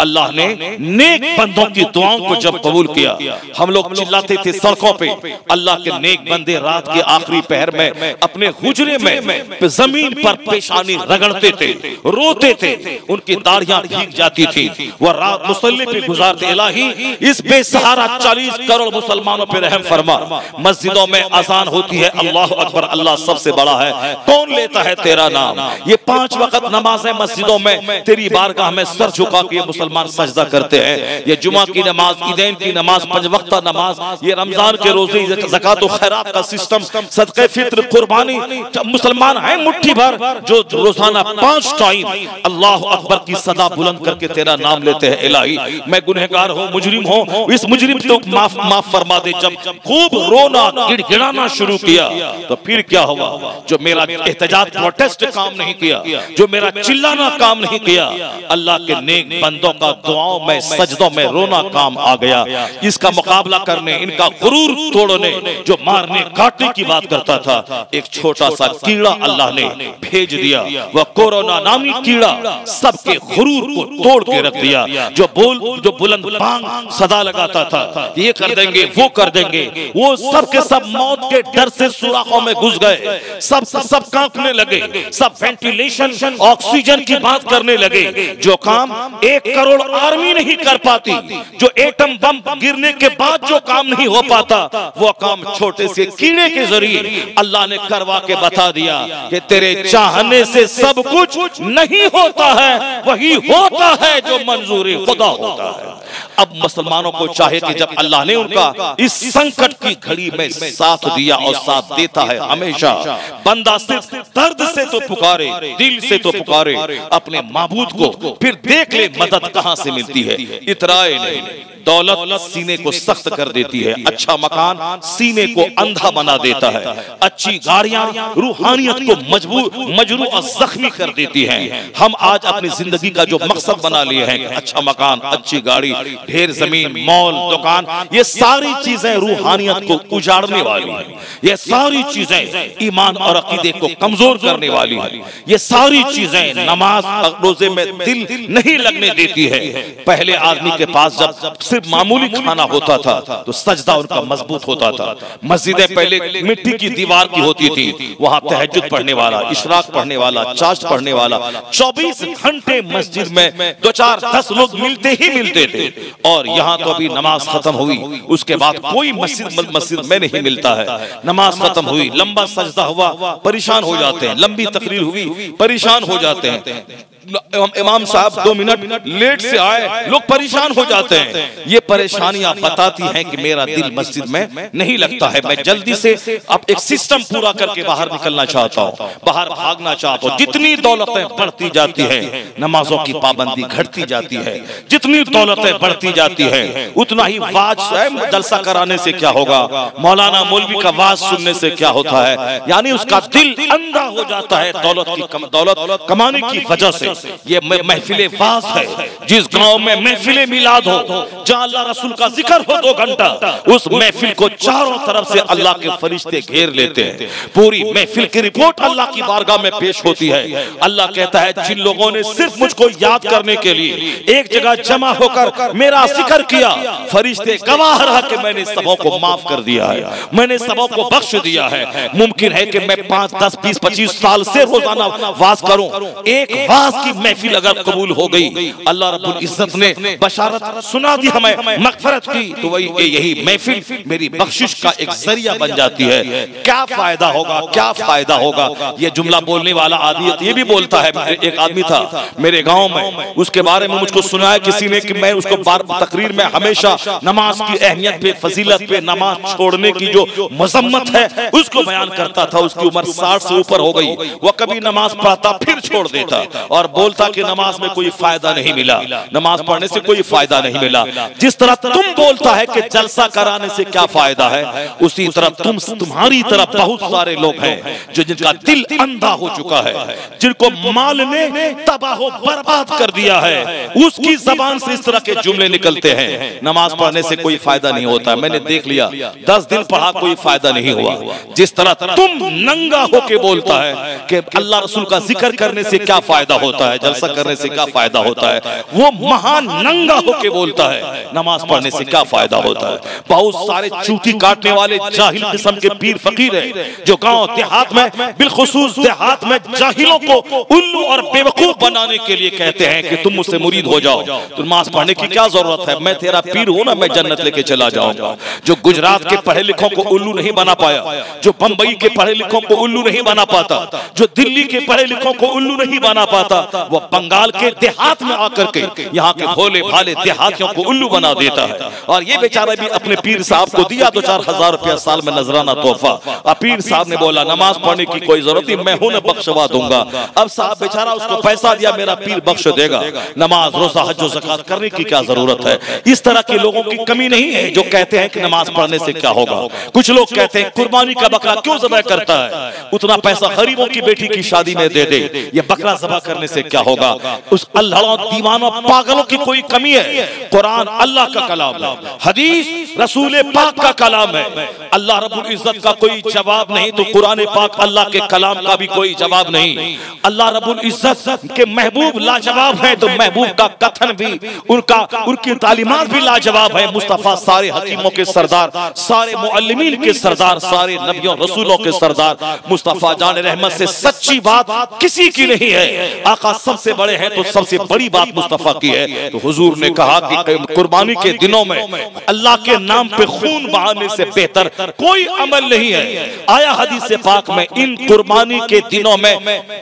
अल्लाह ने नेक बंदों की दुआओं को जब कबूल किया, हम लोग चिल्लाते थे सड़कों पे, अल्लाह के नेक बंदे रात के आखिरी पहर में अपने हुजरे में जमीन पर पेशानी रगड़ते थे, रोते थे, उनकी दाढ़ियां भीग जाती थी, वह रात मुसल्ले पे गुजारते। इलाही इस बेसहारा 40 करोड़ मुसलमानों पे रहम फरमा। मस्जिदों में अजान होती है, अल्लाह अकबर, अल्लाह सबसे बड़ा है, कौन लेता है तेरा नाम। ये 5 वक्त नमाज है मस्जिदों में, तेरी बारगाह में सर झुका के मुसलमान सजदा करते हैं। ये जुमा की नमाज, ईदैन की नमाज, 5 वक्त नमाज, ये रमजान के रोजे, ज़कात और खैरात का सिस्टम, सदक़े फित्र, कुर्बानी, मुसलमान है मुट्ठी भर जो रोजाना 5 टाइम अल्लाह अकबर की सदा बुलंद करके तेरा नाम लेते हैं। इलाही मैं गुनहगार हूँ, मुजरिम हूँ, इस मुजरिम को माफ फरमा दे। जब खूब रोना गिड़गिड़ाना शुरू किया तो फिर क्या हुआ? जो मेरा एहतजाज प्रोटेस्ट काम नहीं किया, जो मेरा चिल्लाना काम नहीं किया, अल्लाह के नेक बंदों का दुआओं में, सजदों में रोना काम आ गया। इसका मुकाबला करने, इनका गुरूर तोड़ने, जो मारने काटने की बात करता था, एक छोटा सा कीड़ा अल्लाह ने भेज दिया। वह कोरोना नामी कीड़ा सबके गुरूर को तोड़ के रख दिया। जो बुलंद बांग सदा लगाता था, ये कर देंगे, वो कर देंगे, वो सब के सब मौत के डर से सुराखों में घुस गए। सब कांपने लगे, सब वेंटिलेशन, ऑक्सीजन की बात करने लगे, जो काम 1 करोड़ आर्मी नहीं कर पाती, जो एटम बम गिरने के बाद जो काम नहीं हो पाता, वो काम छोटे से कीड़े के जरिए अल्लाह ने करवा के बता दिया कि तेरे चाहने से सब कुछ नहीं होता है, वही होता है जो मंजूरी खुदा होता है। अब मुसलमानों को चाहे कि जब अल्लाह ने उनका इस संकट की घड़ी में साथ दिया और साथ देता है हमेशा, बंदा सिर्फ दर्द से तो पुकारे, दिल से तो पुकारे अपने माबूद को, फिर देख ले मदद कहां से मिलती है। इतराए नहीं, दौलत सीने को सख्त कर देती है, अच्छा मकान सीने को अंधा बना देता है, अच्छी गाड़ियां रूहानियत को मजरू और जख्मी कर देती हैं। हम आज अपनी जिंदगी का जो मकसद बना लिए हैं, अच्छा मकान, अच्छी गाड़ी, ढेर जमीन, मॉल, दुकान, ये सारी चीजें रूहानियत को उजाड़ने वाली हैं, ये सारी चीजें ईमान और अकीदे को कमजोर करने वाली हैं, ये सारी चीजें नमाज रोजे में दिल नहीं लगने देती है। पहले आदमी के पास जब सिर्फ मामूली खाना होता था तो सजदा उनका मजबूत होता था। मस्जिदें पहले मिट्टी की दीवार की होती थी, वहां तहज्जुद पढ़ने वाला, इशराक पढ़ने वाला, चाश्त पढ़ने वाला, 24 घंटे मस्जिद में 2-4-10 लोग मिलते ही मिलते थे। और यहाँ तो अभी नमाज खत्म हुई, उसके बाद कोई मस्जिद में नहीं मिलता है। नमाज खत्म हुई, लंबा सजदा हुआ, परेशान हो जाते हैं, लंबी तकरीर हुई, परेशान हो जाते हैं, इमाम साहब 2 मिनट लेट से आए, लोग परेशान हो जाते हैं। ये परेशानियां बताती हैं कि मेरा दिल मस्जिद में नहीं लगता है, मैं जल्दी से अब एक सिस्टम पूरा करके बाहर निकलना चाहता हूँ, बाहर भागना चाहता हूँ। जितनी दौलतें बढ़ती जाती हैं, नमाजों की पाबंदी घटती जाती है, जितनी दौलतें बढ़ती जाती है, उतना ही वाज जलसा कराने से क्या होगा, मौलाना मौलवी का वाज सुनने से क्या होता है, यानी उसका दिल अंधा हो जाता है दौलत कमाने की वजह से। ये महफिले वाज है, जिस गांव में महफिले मिलाद हो, जहां अल्लाह रसूल का जिक्र हो 2 घंटा, उस महफिल को चारों तरफ से अल्लाह के फरिश्ते घेर लेते हैं। पूरी महफिल की रिपोर्ट अल्लाह की बारगाह में पेश होती है। अल्लाह कहता है, जिन लोगों ने सिर्फ मुझको याद करने के लिए एक जगह जमा होकर मेरा जिक्र किया, फरिश्ते गवाह रहा कि मैंने सबों को माफ कर दिया है, मैंने सबों को बख्श दिया है। मुमकिन है कि मैं 5, 10, 20, 25 साल से रोजाना वाज करूं, एक वाज की महफिल अगर कबूल हो गई, अल्लाह रब्बुल इज्जत ने बशारत सुना दी हमें मगफरत की, तो वही यही महफिल मेरी बख्शिश का एक जरिया बन जाती है। क्या फायदा होगा, क्या फायदा होगा। ये जुमला बोलने वाला आदमी ये भी बोलता है, एक आदमी था मेरे गांव में, उसके बारे में मुझको सुनाया किसी ने कि मैं उसको तकरीर में हमेशा नमाज की अहमियत पे, फजीलत पे, नमाज छोड़ने की जो मजम्मत है उसको बयान करता था। उसकी उम्र 60 से ऊपर हो गई, वह कभी नमाज पढ़ता फिर छोड़ देता, और बोलता कि नमाज में कोई फायदा नहीं मिला, नमाज पढ़ने से कोई फायदा नहीं मिला। जिस तरह तुम बोलता है कि जलसा कराने से क्या फायदा है, उसी तरह तुम्हारी तरफ बहुत सारे लोग हैं जो जिनका दिल अंधा हो चुका है, जिनको माल ने तबाह बर्बाद कर दिया है, उसकी जबान से इस तरह के जुमले निकलते हैं नमाज पढ़ने से कोई फायदा नहीं होता। मैंने देख लिया 10 दिन पढ़ा कोई फायदा नहीं हुआ। जिस तरह तुम नंगा होके बोलता है कि अल्लाह रसूल का जिक्र करने से क्या फायदा होता है, जलसा करने से क्या फायदा होता है, वो महान नंगा होके बोलता है नमाज पढ़ने से क्या फायदा होता है। बहुत सारे चूटी काटने वाले जाहिल किस्म के पीर फकीर हैं जो गांव देहात में, बिलखुसूस देहात में जाहिलों को उल्लू और बेवकूफ बनाने के लिए कहते हैं कि तुम मुझसे मुरीद हो जाओ, तो नमाज पढ़ने की क्या जरूरत है, मैं तेरा पीर हूं ना, मैं जन्नत लेके चला जाऊंगा। जो गुजरात के पढ़े लिखों को उल्लू नहीं बना पाया, जो बंबई के पढ़े लिखों को उल्लू नहीं बना पाता, जो दिल्ली के पढ़े लिखों को उल्लू नहीं बना पाता, वो बंगाल के देहात में आकर के यहाँ के भोले भाले देहातियों को उल्लू बना देता है। और ये बेचारा भी अपने पीर साहब को दिया 2-4 रुपया साल में नजराना तोहफा, और पीर साहब ने बोला नमाज पढ़ने की कोई जरूरत नहीं, मैं हूं ना बख्शवा दूंगा। अब साहब बेचारा उसको पैसा दिया, मेरा पीर बख्श देगा, नमाज रोजा हज और ज़कात करने की क्या जरूरत है। इस तरह के लोगों की कमी नहीं है जो कहते हैं कि नमाज पढ़ने से क्या होगा। कुछ लोग कहते हैं कुर्बानी का बकरा क्यों ज़बह करता है, उतना पैसा गरीबों की बेटी की शादी में दे दे, ये बकरा ज़बह करने से क्या होगा। उस अल्लाह दीवानों पागलों की कोई कमी है। कुरान अल्लाह का कलाम है, हदीस रसूल पाक का कलाम है, अल्लाह रब्बुल इज्जत का कोई जवाब नहीं तो कुरान पाक अल्लाह के कलाम का भी कोई जवाब नहीं। अल्लाह रब्बुल इज्जत के महबूब लाजवाब है तो महबूब का कथन भी, उनकी तालीमात भी लाजवाब है। मुस्तफा सारे हकीमों के सरदार, सारे मुअल्लिमीन के सरदार, सारे नबियों रसूलों के सरदार, मुस्तफा जान रहमत से सच्ची बात किसी की नहीं है। आका सबसे बड़े हैं तो सबसे बड़ी बात मुस्तफा की है। तो हुजूर ने कहा कि कुर्बानी के दिनों में अल्लाह के नाम पे खून बहाने से बेहतर कोई अमल नहीं है। आया हदीस पाक में इन कुर्बानी के दिनों में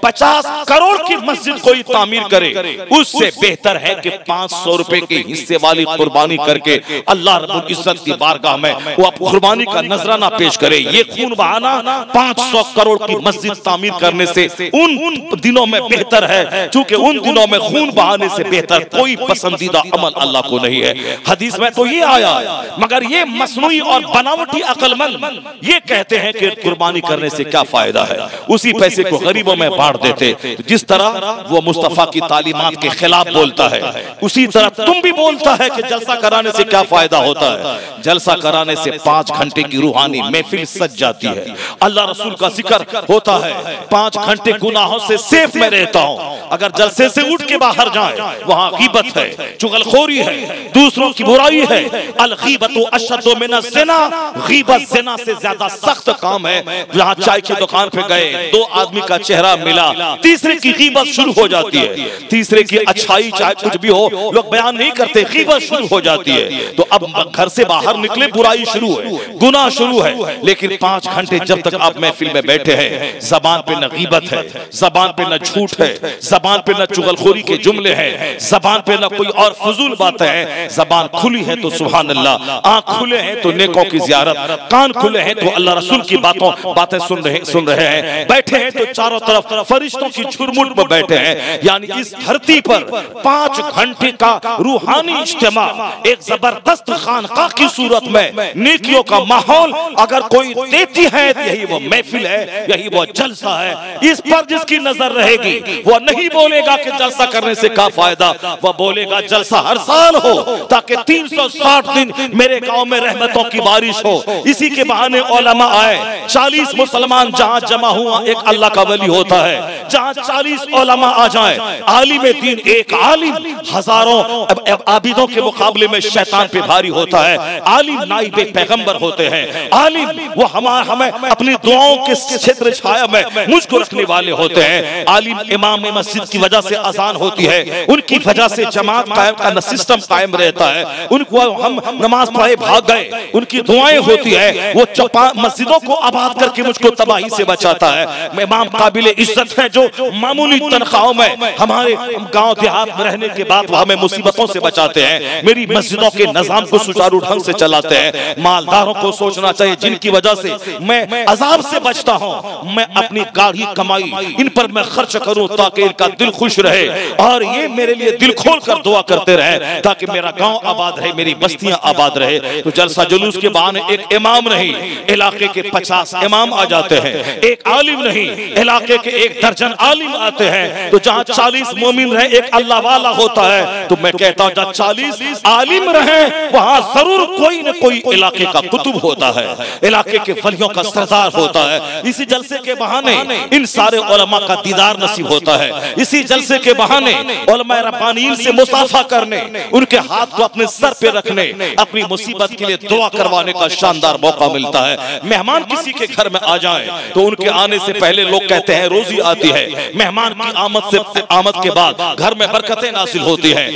50 करोड़ की मस्जिद कोई तामीर करे, उससे बेहतर है कि 500 रुपए के हिस्से वाली कुर्बानी करके अल्लाह रब्बुल इज्जत की बारगाह में वो कुर्बानी का नजराना पेश करे। ये खून बहाना 500 करोड़ की मस्जिद तामीर करने से उन दिनों में बेहतर है, क्योंकि उन दिनों में खून बहाने से बेहतर कोई पसंदीदा अमल अल्लाह को नहीं है। हदीस में तो ये आया, मगर ये मसनूई और बनावटी अक्लमंद ये कहते हैं कि कुर्बानी करने से क्या फायदा है, उसी पैसे को गरीबों में बांट देते। तो जिस तरह वो मुस्तफा की तालीमात के खिलाफ बोलता है, उसी तरह तुम भी बोलता है कि जलसा कराने से क्या फायदा होता है। जलसा कराने से 5 घंटे की रूहानी महफिल सज जाती है, अल्लाह रसूल का जिक्र होता है, 5 घंटे गुनाहों से सेफ में रहता हूं। अगर जलसे से उठ के बाहर जाए वहां गीबत है, चुगलखोरी है, दूसरों की बुराई है। अल गीबतु अशद्दु मिनज़ ज़िना, गीबत ज़िना से ज्यादा सख्त काम है। जहां चाय की दुकान पे गए, 2 आदमी का चेहरा मिला, तीसरे की गीबत शुरू हो जाती है। तीसरे की अच्छाई चाहे कुछ भी हो लोग बयान नहीं करते, गीबत शुरू हो जाती है। तो अब घर से बाहर निकले बुराई शुरू है, गुनाह शुरू है। लेकिन 5 घंटे जब तक आप महफिल में बैठे हैं, जबान पे न गीबत है, जबान पे न झूठ है, जबान पे न चुगलखोरी के जुमले हैं, जबान पे न कोई और फजूल बात है। जबान खुली है तो सुभान अल्लाह, आंख खुले हैं तो नेकों की ज़ियारत, कान खुले हैं तो अल्लाह रसूल की बातें सुन रहे हैं, बैठे हैं तो चारों तरफ फरिश्तों की झुरमुट में बैठे हैं। यानी इस धरती पर 5 घंटे का रूहानी इज्तिमा, एक जबरदस्त खानका की सूरत में नेकियों का माहौल अगर कोई देती है, यही वो महफिल है, यही वो जलसा है। इस पर जिसकी नजर रहेगी वो नहीं बोलेगा कि जलसा करने से क्या फायदा, वह बोलेगा जलसा हर साल हो ताकि 360 दिन मेरे गांव में रहमतों की बारिश हो। इसी के बहाने उलमा आए, 40 मुसलमान जहां जमा हुआ एक अल्लाह का वली होता है। जहां 40 उलमा आ जाए, आलिम दीन एक आलिम हजारों आबिदों के मुकाबले में शैतान पे भारी होता है। आलिम नाइब पैगंबर होते हैं, आलिम वो हमें अपनी दुआओं के क्षेत्र छाया में मुझको रखने वाले होते हैं। आलिम इमाम मस्जिद की वजह से अजान होती है, उनकी वजह से जमात कायम का सिस्टम कायम रहता है। उनको हम नमाज पढ़े भाग गए, उनकी दुआएं होती है, वो मस्जिदों को आबाद करके मुझको तबाही से बचाता है। इमाम काबिल इज्जत है जो मामूली तनख्वाहों में हमारे गांव देहात में रहने के बाद हमें मुसीबतों से बचाते हैं, मेरी मस्जिदों के निजाम को सुचारू ढंग से चलाते हैं। मालदारों को सोचना चाहिए जिनकी वजह से मैं अजाब से बचता हूं, मैं अपनी गाढ़ी कमाई इन पर मैं खर्च करूं ताकि इनका दिल खुश रहे और ये मेरे लिए दिल खोल कर दुआ करते रहे ताकि मेरा गांव आबाद रहे, मेरी बस्तियां आबाद रहे। तो जलसा जुलूस के बहाने एक इमाम नहीं, इलाके के 50 इमाम आ जाते हैं, एक आलिम नहीं, इलाके के 1 दर्जन आलिम आते हैं। तो जहां 40 मोमिन रहे, एक अल्लाह वाला होता है। तो मैं कहता हूं जहां 40 आलिम रहे वहां जरूर कोई न कोई इलाके का कुतुब होता है, इलाके के वलियों का सरदार होता है। इसी जलसे के बहाने इन सारे उलमा का दीदार नसीब होता है। इसी जलसे के बहाने उलमा रब्बानीन से मुसाफा करने, उनके हाथ को अपने सर पे रखने, अपनी मुसीबत के लिए दुआ करवाने का शानदार मौका मिलता है। मेहमान किसी के घर में आ जाए तो उनके आने से पहले लोग कहते हैं रोजी आती है, मेहमान की आमद के बाद घर में बरकतें नासिल होती है।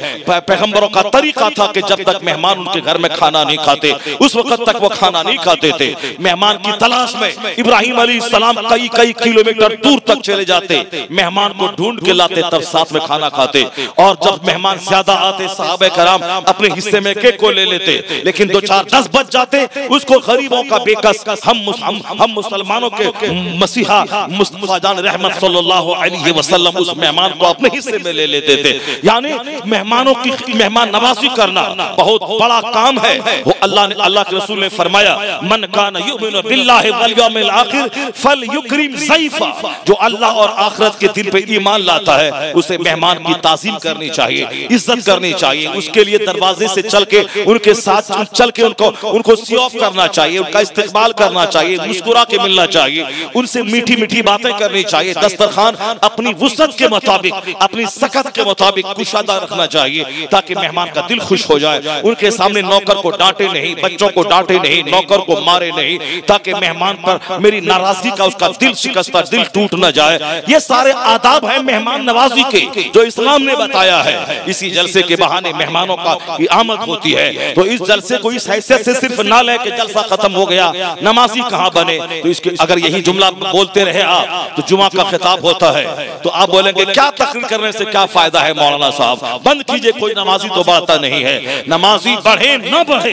पैगंबरों का तरीका था कि जब तक मेहमान उनके घर में खाना नहीं खाते उस वक्त तक वो खाना नहीं खाते थे। मेहमान की तलाश में इब्राहिम अलैहिस्सलाम कई किलोमीटर दूर तक चले जाते, मेहमान को ढूंढ के लाते, तब साथ में खाना खाते। और जब मेहमान ज्यादा आते सहाबे कराम अपने हिस्से में केक को ले लेते, लेकिन 2, 4, 10 बज जाते उसको गरीबों का बेकस हम मुसलमानों के मसीहा मुस्तफा जान रहमत सल्लल्लाहु अलैहि वसल्लम उस मेहमान को अपने हिस्से में ले लेते थे। यानी मेहमानों की मेहमान नवाजी करना बहुत बड़ा काम है। वो अल्लाह के रसूल ने फरमाया मन काना युमिनु बिल्लाहि वल यौमिल आखिर फलयुक्रिम ज़ैफा, जो अल्लाह और आखिरत के दिन पे ईमान लाता है उसे मेहमान की ताज़ीम करनी चाहिए, इज्जत करनी चाहिए। उसके लिए दरवाजे से चल के उनके साथ चल के उनको सी ऑफ करना चाहिए, उनका इस्तकबाल करना चाहिए, मुस्कुरा के मिलना चाहिए, उनसे मीठी मीठी बातें करनी चाहिए। दस्तरखान अपनी वुसअत के मुताबिक, अपनी सकत के मुताबिक कुशादा रखना चाहिए ताकि मेहमान का दिल खुश हो जाए। उनके सामने नौकर को डांटे नहीं, बच्चों को डांटे नहीं, नौकर को मारे नहीं, ताकि मेहमान पर मेरी नाराजगी का उसका दिल शिकस्ता, दिल टूट न जाए। ये सारे आदाब हैं मेहमान नवाजी के जो इस्लाम ने बताया है। इसी जलसे के बहाने मेहमानों का आमद होती है। तो इस जलसे को इस हैसियत से सिर्फ ना ले कि जलसा खत्म हो गया, नमाजी कहाँ बने। तो इसके अगर यही जुमला बोलते रहे आप तो जुमा का खिताब होता है तो आप बोलेंगे क्या तकरीर करने से क्या फायदा है मौलाना साहब, बंद कीजिए, कोई नमाजी तो बढ़ता नहीं है। नमाजी बढ़े न बढ़े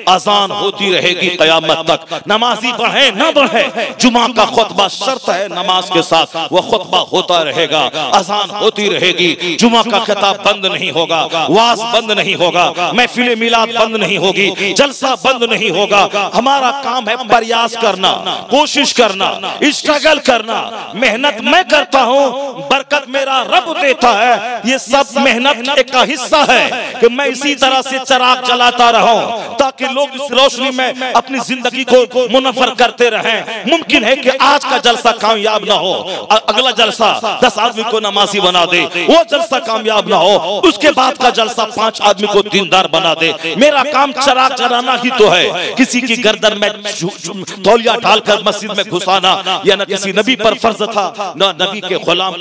अजान होती रहेगी क़यामत तक, नमाजी बढ़े न बढ़े जुमा का खुतबा शर्त है, नमाज के साथ वह खुतबा होता रहेगा, अजान होती रहेगी, जुमा का खिताब बंद नहीं होगा, वाज बंद नहीं होगा, महफिल मिलाद बंद नहीं होगी, जलसा बंद नहीं होगा। हमारा काम है प्रयास करना, कोशिश करना, स्ट्रगल करना। मेहनत मैं करता हूँ, बरकत मेरा रब देता है। ये सब मेहनत का हिस्सा है कि मैं इसी तरह से चिराग जलाता रहूं ताकि लोग इस रोशनी में अपनी जिंदगी को मुनव्वर करते रहें। मुमकिन है कि आज का जलसा कामयाब ना हो, अगला जलसा 10 आदमी को नमाजी बना दे, वो जलसा कामयाब ना हो, उसके बाद का जलसा 5 आदमी को दीनदार बना दे। मेरा काम चिराग जलाना ही तो है। किसी की गर्दन में तौलिया डालकर मस्जिद में घुसाना या न किसी नबी पर फर्ज था, न नबी के गुलाम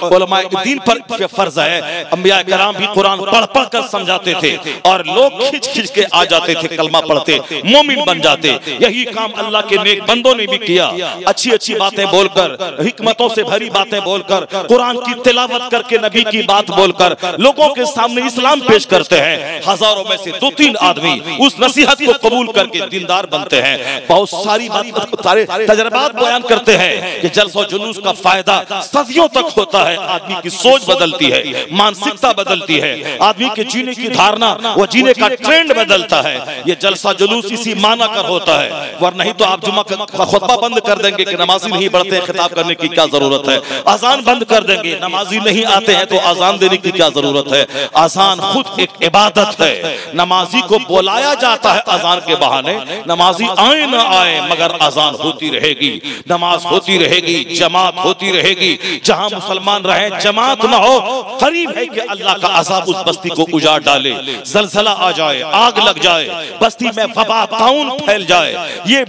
उलमाए दीन पर फर्ज है। अंबिया कराम भी कुरान पढ़ पढ़ कर समझाते थे और लोग खिंच खिंच के आ जाते थे, कलमा पढ़ते, मोमिन बन जाते। यही काम अल्लाह के नेक बंदों ने भी किया। अच्छी अच्छी बातें बोलकर, हिकमतों से भरी बातें बोलकर, कुरान की तिलावत करके, नबी की बात बोलकर लोगों के सामने इस्लाम पेश करते हैं। हजारों में से 2-3 आदमी उस नसीहत को कबूल करके दीनदार बनते हैं। बहुत सारी बात, सारे तजर्बात बयान करते हैं कि जलसा जुलूस का फायदा सदियों तक होता है। आदमी की सोच बदलती है, मानसिकता बदलती है, आदमी के जीने की धारणा, वो जीने का ट्रेंड बदलता है। ये जलसा जुलूस इसी माना कर होता है। वरना नहीं तो आप जुमा का खुतबा बंद कर देंगे कि नमाजी नहीं बढ़ते, खिताब करने की क्या जरूरत है। अजान बंद कर देंगे, नमाजी नहीं आते हैं तो अजान देने की क्या जरूरत है। अजान खुद एक इबादत है। नमाजी को बुलाया जाता है अजान के बहाने, नमाजी आए ना आए मगर अजान होती रहेगी, नमाज होती रहेगी, जमात होती रहेगी। जहां मुसलमान रहे जमात ना हो, करीब है कि अल्लाह का अज़ाब उस बस्ती को उजाड़ डाले, जलजला आ जाए, आग लग जाए, बस्ती में वबा ताउन फैल जाए। ये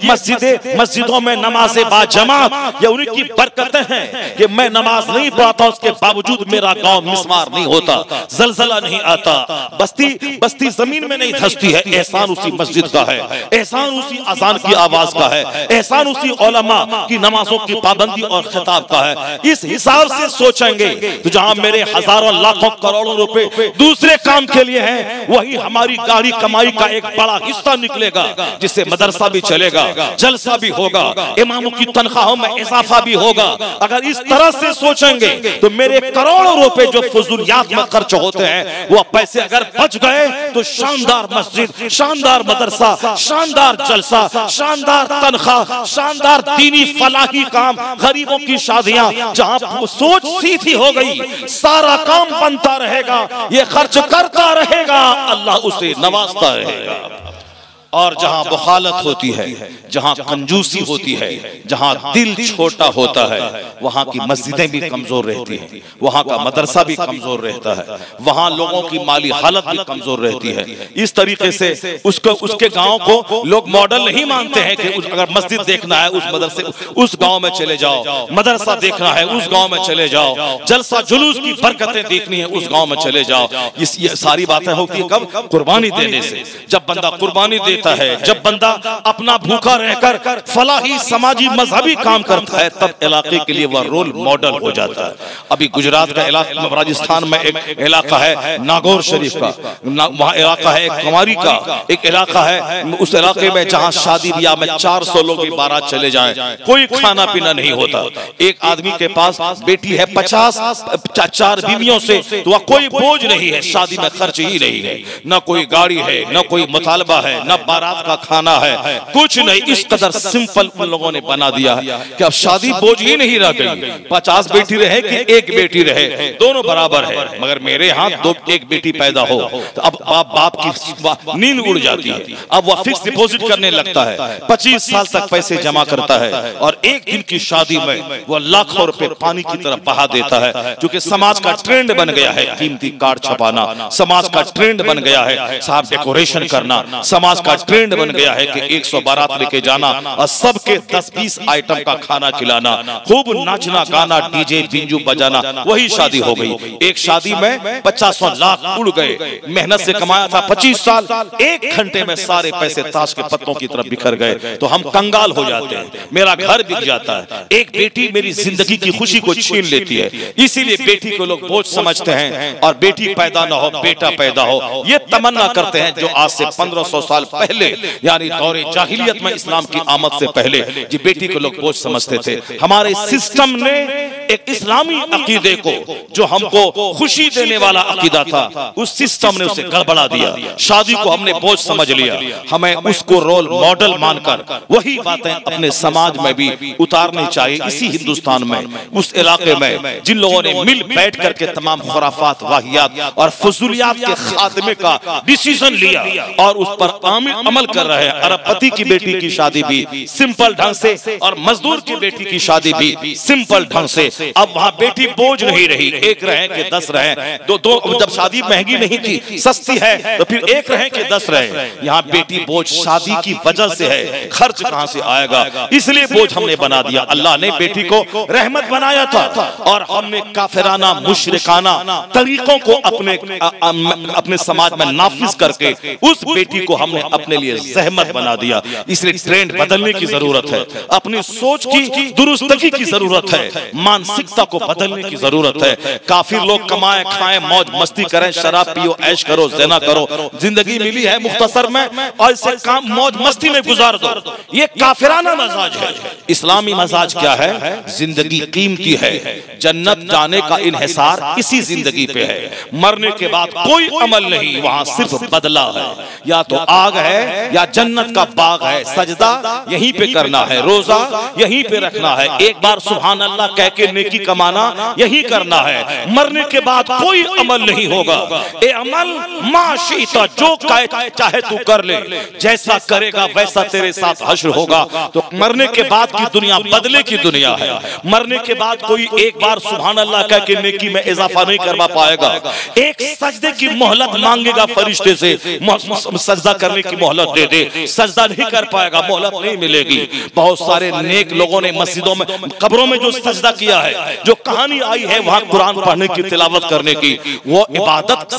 मस्जिदों में नमाज़े बाजमात ये उनकी बरकतें हैं कि मैं नमाज नहीं पढ़ता उसके बावजूद मेरा गांव मिसमार नहीं होता, जलजला नहीं आता, बस्ती जमीन में नहीं धंसती है। एहसान उसी मस्जिद का है, एहसान उसी अजान की आवाज का है, एहसान उसी उलमा की नमाजों की पाबंदी और खिताब का है। इस हिसाब से सोचेंगे तो जहां मेरे हजारों लाखों करोड़ों रुपए दूसरे काम के लिए हैं, वही हमारी गाड़ी कमाई का एक बड़ा हिस्सा निकलेगा जिससे मदरसा भी चलेगा, जलसा भी होगा, इमामों की तनख्वाहों में इजाफा भी होगा। अगर इस तरह से सोचेंगे बचेंगे तो मेरे करोड़ों रुपए जो फजूलियात में खर्च होते हैं वो पैसे अगर बच गए तो शानदार मस्जिद, शानदार मदरसा, शानदार जलसा, शानदार तनख्वाह, शानदार दीनी फलाही काम, गरीबों की शादियां, जहां सोच सीधी हो गई सारा काम बनता रहेगा, ये खर्च करता रहेगा, अल्लाह उसे नवाजता रहेगा। और जहां बुखालत होती है, जहां कंजूसी होती है, जहां दिल छोटा होता है, वहां की मस्जिदें भी कमजोर रहती हैं, वहां का मदरसा भी कमजोर रहता है, वहां लोगों की माली हालत भी कमजोर रहती है। इस तरीके से उसके गांव को लोग मॉडल नहीं मानते हैं कि अगर मस्जिद देखना है उस मदरसे उस गांव में चले जाओ, मदरसा देखना है उस गांव में चले जाओ, जलसा जुलूस की बरकतें देखनी है उस गांव में चले जाओ। ये सारी बातें होती है कब? कुर्बानी देने से। जब बंदा कुर्बानी देता है, जब बंदा अपना भूखा रहकर फलाही समाजी मजहबी काम करता है, तब इलाके के लिए वह रोल मॉडल हो जाता है। अभी गुजरात का इलाका, राजस्थान में एक इलाका है नागौर शरीफ का, वहाँ इलाका है कुंवारी का, एक इलाका है उस इलाके में जहाँ शादी ब्याह में 400 लोग भी बारात चले जाएं, कोई खाना पीना नहीं होता। एक आदमी के पास बेटी है 50, 4 बीवियों से, तो वह कोई बोझ नहीं है, शादी में खर्च ही नहीं है, न कोई गाड़ी है, न कोई मुतालबा है, न बारात का खाना है, कुछ नहीं। इस कदर सिंपल उन लोगों ने बना दिया है कि अब शादी बोझ ही नहीं रह गई। 50 बेटी रहे कि एक बेटी रहे, दोनों बराबर है, मगर मेरे यहाँ एक बेटी पैदा हो तो अब बाप की नींद उड़ जाती है। अब वह फिक्स डिपॉजिट करने लगता है, 25 साल तक पैसे जमा करता है, और एक दिन की शादी में वह लाखों रुपए पानी की तरफ बहा देता है, क्योंकि समाज का ट्रेंड बन गया है कीमती कार्ड छपाना, समाज का ट्रेंड बन गया है साहब डेकोरेशन करना, समाज का ट्रेंड बन गया है कि 100 बारात लेके जाना और सबके 10-20 आइटम का खाना खिलाना, खूब नाचना गाना, डीजे बिंजू बजाना, वही शादी हो गई। एक शादी में 50 लाख उड़ गए, मेहनत से कमाया था 25 साल, 1 घंटे में सारे पैसे ताश के पत्तों की तरफ बिखर गए, तो हम कंगाल हो जाते हैं, मेरा घर बिक जाता है। एक बेटी मेरी जिंदगी की खुशी को छीन लेती है, इसीलिए बेटी को लोग बोझ समझते हैं, और बेटी पैदा ना हो बेटा पैदा हो ये तमन्ना करते हैं, जो आज से 1500 साल पहले यानी दौरे जाहिलियत में इस्लाम की आमद से पहले जी बेटी को लोग बोझ समझते थे। हमारे सिस्टम ने एक इस्लामी अकीदे को, जो हमको खुशी देने वाला अकीदा था, उस सिस्टम ने उसे गड़बड़ा दिया। शादी को हमने बोझ समझ लिया, हमें उसको रोल मॉडल मानकर वही बातें अपने समाज में भी उतारनी चाहिए। इसी हिंदुस्तान में उस इलाके में जिन लोगों ने मिल बैठ करके तमाम खुराफात, वाहियात और फजूलियात के खात्मे का डिसीजन लिया और उस पर अमल कर रहे हैं। अरबपति की बेटी की शादी भी सिंपल ढंग से और मजदूर की बेटी की शादी भी सिंपल ढंग से। अब वहाँ बेटी बोझ नहीं रही, एक रहे कि 10 रहे, दो जब शादी महंगी नहीं थी, सस्ती है, तो फिर एक रहे कि 10 रहे। यहाँ बेटी बोझ शादी की वजह से है, खर्च कहाँ से आएगा, इसलिए बोझ हमने बना दिया। अल्लाह ने बेटी को रहमत बनाया था और हमने काफिराना मुशरिकाना तरीकों को अपने समाज में नाफिज करके उस बेटी को हमने अपने लिए जहमत बना दिया। इसलिए ट्रेंड बदलने की जरूरत है, अपनी सोच की दुरुस्तगी की जरूरत है, मानसिकता को बदलने की जरूरत है। काफिर लोग कमाएं खाएं मौज मस्ती करें, शराब पियो, ऐश करो, ज़िना करो, जिंदगी मिली है मुख्तसर में और इसे काम मौज मस्ती में गुजार दो, ये काफिराना मजाज है। इस्लामी मजाज क्या है? जिंदगी कीमती है, जन्नत जाने का इन्हिसार इसी जिंदगी पे है, मरने के बाद कोई अमल नहीं, वहां सिर्फ बदला है, या तो आग है या जन्नत का बाग है। सजदा यहीं पे करना है, रोजा यहीं पे रखना है, एक बार सुभान अल्लाह कह के नेकी कमाना यही करना है। मरने के बाद कोई अमल नहीं होगा। ए अमल माशीता, जो चाहे तू कर ले, जैसा करेगा वैसा तेरे साथ हश्र होगा। तो मरने के बाद की दुनिया बदले की दुनिया है। मरने के बाद कोई एक बार सुभान अल्लाह कह के नेकी में इजाफा नहीं करवा पाएगा। एक सजदे की मोहलत मांगेगा फरिश्ते से, सजदा करने की मोहलत दे दे, सजदा नहीं कर पाएगा, मोहलत नहीं मिलेगी। बहुत सारे नेक लोगों ने मस्जिदों में, कब्रों में जो सजदा किया है, जो कहानी आई है वहां कुरान पढ़ने की, तिलावत करने की, वो इबादत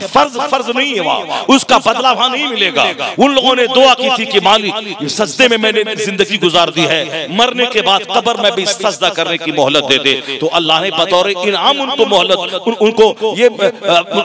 फर्ज नहीं है, वहां उसका बदला वहां नहीं मिलेगा। उन लोगों ने दुआ की थी कि मालिक सजदे में मैंने जिंदगी गुजार दी है, मरने के बाद कब्र में भी सजदा करने की मोहलत दे दे। तो अल्लाह ने बतौर इनाम उनको मोहलत,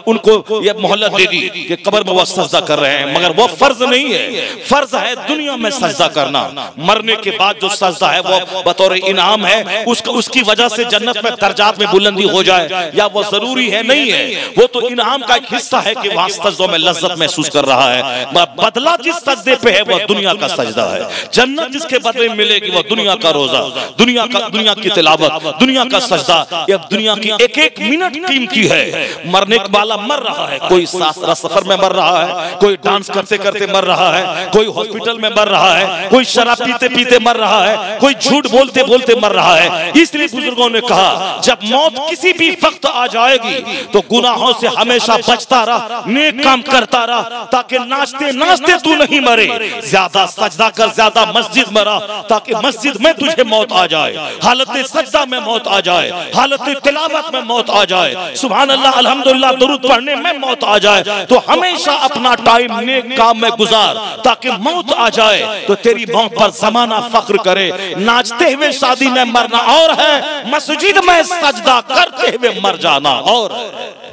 उनको ये मोहलत दे दी कि कब्र में वो सजदा कर रहे हैं, मगर वो फर्ज फर्ज नहीं है। फर्ज है दुनिया में सजदा करना, मरने के बाद जो सजदा है वो बतौर इनाम है, उसकी वजह से जन्नत में दर्जात में बुलंदी हो जाए, या वो जरूरी है? नहीं है, वो तो इनाम का एक हिस्सा है कि वहां सजदों में लज्जत महसूस कर रहा है। बदला जिस सजदे पे है वो दुनिया का सजदा है। जन्नत जिसके बदले में मिलेगी वो दुनिया का रोजा, दुनिया की तिलावत, दुनिया का सजदा। ये दुनिया की एक एक मिनट कीमती है। मरने वाला मर रहा है, कोई सफर में मर रहा है, कोई डांस करते करते मर रहा है, कोई हॉस्पिटल में मर रहा है, कोई शराब पीते पीते मर रहा है, कोई झूठ बोलते बोलते मर रहा है। इसलिए बुजुर्गों ने कहा जब मौत किसी भी वक्त आ जाएगी तो गुनाहों से हमेशा बचता रह, नेक काम करता रह, ताकि नाचते नाचते तू नहीं मरे। ज्यादा सजदा कर, ज्यादा मस्जिद में रह, ताकि मस्जिद में तुझे मौत आ जाए, हालत सजदा में मौत आ जाए, हालत तिलावत में मौत आ जाए, सुभान अल्लाह अल्हम्दुलिल्लाह दुरूद पढ़ने में मौत आ जाए। तो हमेशा अपना टाइम नेक काम में गुजार, ताकि मौत आ जाए तो तेरी मौत पर जमाना फख्र करे। नाचते हुए शादी में मरना और है, मस्जिद में सजदा करते हुए मर जाना और है।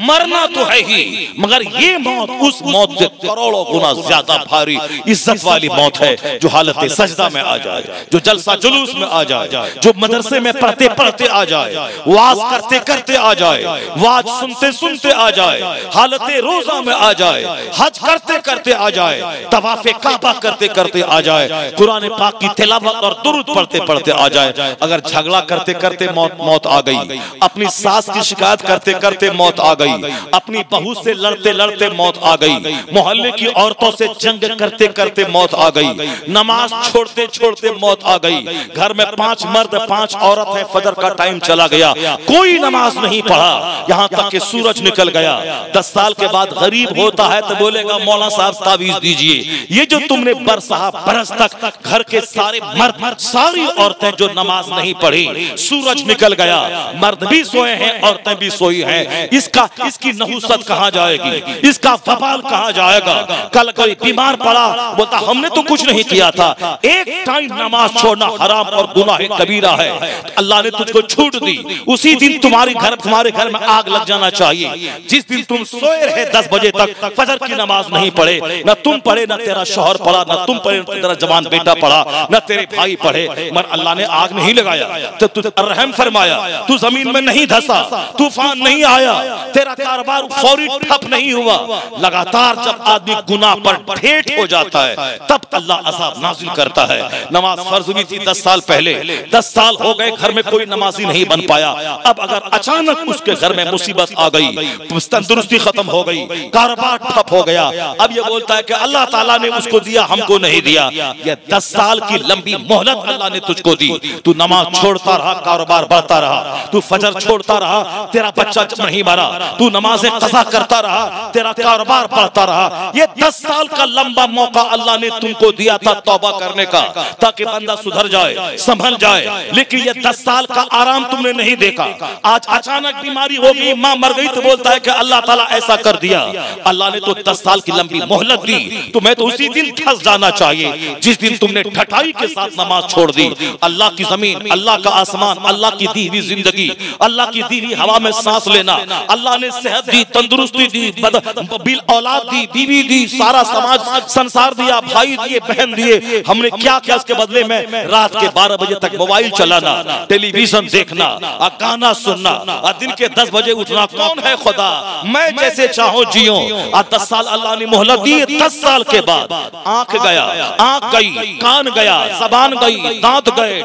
मरना तो है ही, मगर ये मौत उस मौत से करोड़ों गुना ज्यादा भारी इज्जत वाली मौत है जो हालत सजदा में आ जाए, जो जलसा जुलूस में आ जाए, जो मदरसे में पढ़ते पढ़ते आ जाए, वाज करते करते आ जाए, वाज सुनते सुनते आ जाए, हालत रोजा में आ जाए, हज करते करते आ जाए, तवाफे काबा करते करते आ जाए, कुरान पाक की तिलावत और दुरूद पढ़ते पढ़ते आ जाए। अगर झगड़ा करते करते मौत आ गई, अपनी सास की शिकायत करते करते मौत आ गई, अपनी बहू से लड़ते लड़ते मौत आ गई, मोहल्ले की औरतों से जंग करते करते मौत आ गई, नमाज छोड़ते छोड़ते मौत आ गई, घर में 5 मर्द 5 औरत है, फजर का टाइम चला गया, कोई नमाज नहीं पढ़ा, यहाँ तक कि सूरज निकल गया। 10 साल के बाद गरीब होता है तो बोलेगा मौला साहब तावीज दीजिए। ये जो तुमने बरस तक घर के सारे मर्द सारी औरतें जो नमाज नहीं पढ़ी, सूरज निकल गया, मर्द भी सोए हैं औरतें भी सोई हैं, इसकी नहुसत कहाँ जाएगी, इसका वबाल कहाँ जाएगा? कल कोई बीमार पड़ा, बोलता हमने तो कुछ नहीं किया था। एक टाइम नमाज छोड़ना हराम और गुनाह कबीरा है, तो अल्लाह ने तुझको छूट दी, उसी दिन तुम्हारे घर में आग लग जाना चाहिए। जिस दिन तुम सोए रहे 10 बजे तक, फजर की नमाज नहीं पढ़े, न तुम पढ़े, न तेरा शौहर पढ़ा, न तुम पढ़े, न तेरा जवान बेटा पढ़ा, न तेरे भाई पढ़े, मगर अल्लाह ने आग नहीं लगाया, तो तू रहम फरमाया, तू जमीन में नहीं धंसा, तूफान नहीं आया, तेरा कारोबार फौरी ठप नहीं हुआ। लगातार जब आदमी गुनाह पर ठेठ हो जाता है तब अल्लाह अज़ाब नाज़िल करता है। नमाज फर्ज हुई थी 10 साल पहले, 10 साल हो गए घर में कोई नमाजी नहीं बन पाया। अब अगर अचानक उसके घर में मुसीबत आ गई, तंदुरुस्ती खत्म हो गई, कारोबार ठप हो गया, अब ये बोलता है कि अल्लाह ताला ने उसको दिया हमको नहीं दिया। ये 10 साल की लंबी मोहलत अल्लाह ने तुझको दी, तू नमाज छोड़ता रहा, कारोबार बढ़ता रहा, तू फजर छोड़ता रहा, तेरा बच्चा नहीं मरा, तू नमाज़ें कज़ा करता रहा, तेरा कारोबार बढ़ता रहा। ये 10 साल का लंबा मौका अल्लाह ने तुमको दिया था तौबा करने का, ताकि बंदा सुधर जाए, संभल जाए। लेकिन ये 10 साल का आराम तुमने नहीं देखा। आज अचानक बीमारी हो गई, माँ मर गई, तो बोलता है कि अल्लाह ताला ऐसा कर दिया। अल्लाह ने तो 10 साल की लंबी मोहलत दी, तुम्हें तो उसी दिन धंस जाना चाहिए जिस दिन तुमने ढटाई के साथ नमाज छोड़ दी। अल्लाह की जमीन, अल्लाह का आसमान, अल्लाह की दी हुई जिंदगी, अल्लाह की दी हुई हवा में सांस लेना, अल्लाह ने सेहत दी, तंदुरुस्ती दी, बिल औलाद दी, बीवी दी, सारा समाज संसार दिया, भाई दिए, बहन दिए, हमने क्या किया उसके बदले में? रात के 12 बजे तक मोबाइल चलाना, टेलीविजन देखना, गाना सुनना, दिन के 10 बजे उठना। कौन है खुदा? मैं जैसे चाहूं जियो। 10 साल अल्लाह ने मोहलत दी। 10 साल के बाद आंख गया, आंख गई, कान गया, जबान गई, दांत गए,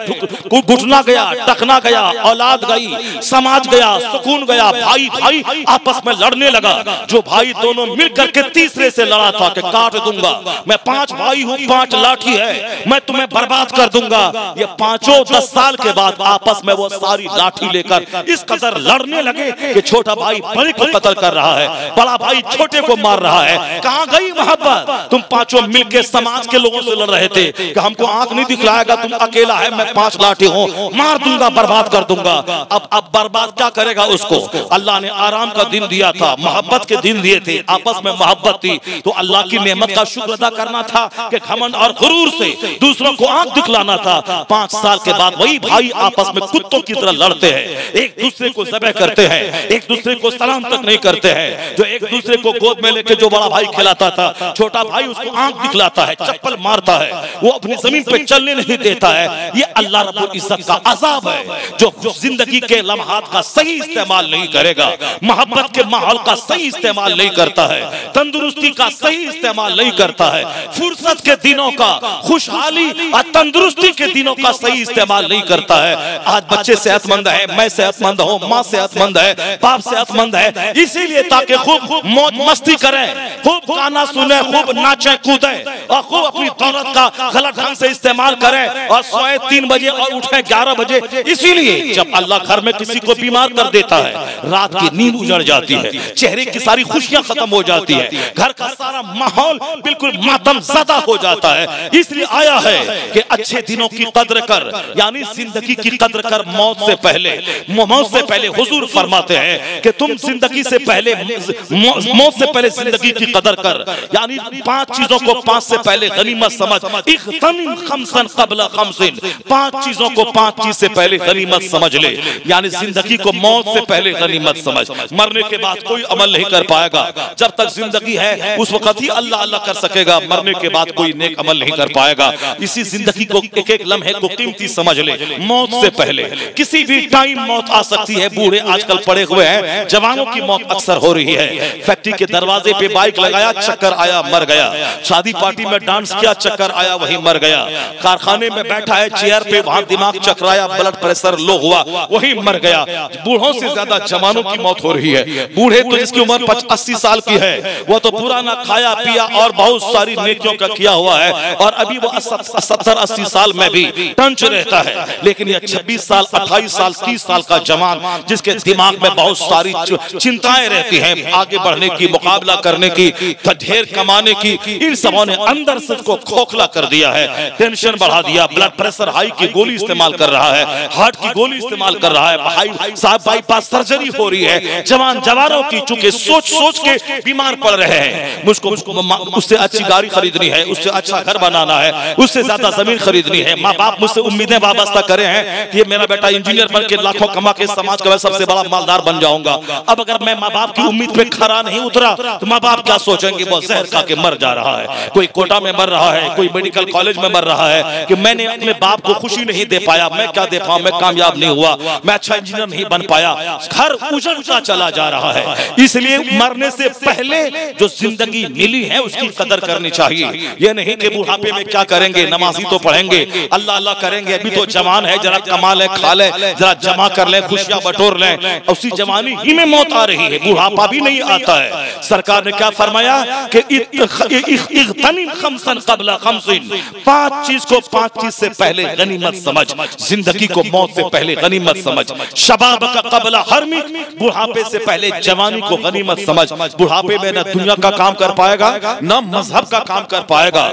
घुटना गया, टखना गया, औलाद गई, समाज गया, सुकून गया, भाई भाई आपस में लड़ने लगा। जो भाई दोनों मिलकर के तीसरे से लड़ा था कि काट दूंगा, मैं 5 भाई हूँ, 5 लाठी है, मैं तुम्हें बर्बाद कर दूंगा। ये पांचों 10 साल के बाद आपस में वो सारी लाठी लेकर इस कदर लड़ने लगे कि छोटा भाई बड़े को कत्ल कर रहा है, बड़ा भाई छोटे को मार रहा है। कहां गई मोहब्बत? तुम पांचों मिलकर समाज के लोगों से लड़ रहे थे कि हमको आंख नहीं दिखलाएगा, तुम अकेला है, मैं 5 लाठी हूँ, मार दूंगा, बर्बाद कर दूंगा। अब बर्बाद क्या करेगा उसको? अल्लाह ने आराम का दिन दिया था, मोहब्बत के दिन दिए थे, आपस में मोहब्बत थी, तो अल्लाह की नेमत का शुक्र अदा करना था कि घमंड और गुरूर से दूसरों को आंख दिखलाना था। 5 साल के बाद वही भाई आपस में कुत्तों की तरह लड़ते हैं, एक दूसरे को ज़बह करते हैं, एक दूसरे को सलाम तक नहीं करते हैं। जो एक दूसरे को गोद में लेके जो बड़ा भाई खिलाता था, छोटा भाई उसको आंख दिखलाता है, चप्पल मारता है, वो अपनी जमीन पे चलने नहीं देता है। ये अल्लाह रब्बुल इज्जत का अजाब है। जो जिंदगी के लम्हात का सही इस्तेमाल नहीं करेगा, मोहब्बत के माहौल का सही इस्तेमाल नहीं करता है, तंदुरुस्ती का सही इस्तेमाल नहीं करता है, फुर्सत के दिनों का, खुशहाली और तंदुरुस्ती के दिनों का सही इस्तेमाल नहीं करता है। आज बच्चे सेहतमंद है, मैं सेहतमंद हूँ, माँ सेहतमंद है, बाप सेहतमंद है, इसीलिए ताकि खूब मौज मस्ती करें, खूब गाना सुने, खूब नाचे कूदे और खूब अपनी दौलत का गलत ढंग से इस्तेमाल करें और सोए 3 बजे और उठे 11 बजे। इसीलिए जब अल्लाह घर में किसी को बीमार कर देता है, रात की नींद उजड़ जाती है, चेहरे की सारी खुशियां खत्म हो जाती है, घर का सारा माहौल बिल्कुल मातम ज़दा हो जाता है। इसलिए आया है कि अच्छे दिनों की कद्र कर, यानी जिंदगी की कद्र कर मौत से पहले हुजूर फरमाते हैं कि तुम जिंदगी से पहले, मौत से पहले जिंदगी की कदर कर, यानी 5 चीजों को 5 से पहले गनीमत समझ। इख्तनिम खमसन क़ब्ल खमसिन, 5 चीजों को 5 चीज से पहले गनीमत समझ ले, यानी जिंदगी को मौत से पहले गनीमत समझ। मरने के बाद कोई अमल नहीं कर पाएगा, जब तक जिंदगी है उस वक्त ही अल्लाह अल्लाह कर सकेगा, मरने के बाद कोई नेक अमल नहीं कर पाएगा। इसी जिंदगी को एक एक लम्हे को कीमती समझ ले। मौत से पहले किसी भी टाइम मौत आ सकती है। बूढ़े आजकल पड़े हुए हैं, जवानों की मौत अक्सर हो रही है। फैक्ट्री के दरवाजे पे बाइक लगाया, चक्कर आया, मर गया। शादी पार्टी में डांस किया, चक्कर आया, वही मर गया। कारखाने में बैठा है चेयर पे, वहां दिमाग चकराया, ब्लड प्रेशर लो हुआ, वही मर गया। बूढ़ों से ज्यादा जवानों की मौत हो रही है। बूढ़े तो जिसकी उम्र 80 साल की है, वो तो पुराना खाया पिया और बहुत सारी नेकियों का किया हुआ है, और अभी वो 70-80 साल में भी टंच रहता है। लेकिन ये 26 साल, 28 साल, 30 साल का जवान, जिसके दिमाग में बहुत सारी चिंताएं रहती हैं, आगे बढ़ने की, मुकाबला करने की, ढेर कमाने की, इन सबों ने अंदर से उसको खोखला कर दिया है, टेंशन बढ़ा दिया, ब्लड प्रेशर हाई की गोली इस्तेमाल कर रहा है, हार्ट की गोली इस्तेमाल कर रहा है, बाईपास सर्जरी हो रही है। जवानों की चूंकि सोच के बीमार पड़ रहे हैं। मुझको उससे अच्छी गाड़ी खरीदनी है, उससे अच्छा घर बनाना है, उससे ज्यादा जमीन खरीदनी है। माँ बाप मुझसे उम्मीदें वाबस्ता करे हैं कि मेरा बेटा इंजीनियर बन के लाखों कमा के समाज का सबसे बड़ा मालदार बन जाऊंगा। अब अगर मैं माँ बाप की उम्मीद पे खरा नहीं उतरा तो माँ बाप क्या सोचेंगे? वो जहर खा के मर जा रहा है, कोई कोटा में मर रहा है, कोई मेडिकल कॉलेज में मर रहा है कि मैंने अपने बाप को खुशी नहीं दे पाया, मैं क्या दे पाऊं, मैं कामयाब नहीं हुआ, मैं अच्छा इंजीनियर नहीं बन पाया। घर उजड़ता चला जा रहा है। इसलिए मरने से पहले जो जिंदगी मिली है उसकी कदर करनी चाहिए। ये नहीं कि बुढ़ापे में क्या करेंगे, नमाजी तो पढ़ेंगे, अल्लाह अल्लाह करेंगे, अभी तो जवान है, जरा कमा ले, खा ले, जरा जमा कर ले, खुशियां बटोर ले। उसी जवानी ही में मौत आ रही है, बुढ़ापा भी नहीं आता है। सरकार ने क्या फरमाया कि इग़्तनिम खमसन क़ब्ल खमसिन, 5 चीज को 5 चीज से पहले गनीमत समझ, जिंदगी को मौत से पहले गनीमत समझ। शबाब का क़ब्ल हरमिक, बुढ़ापे से पहले जवानी को गनीमत समझ। बुढ़ापे में न दुनिया का काम कर पाएगा, न मजहब का काम कर पाएगा।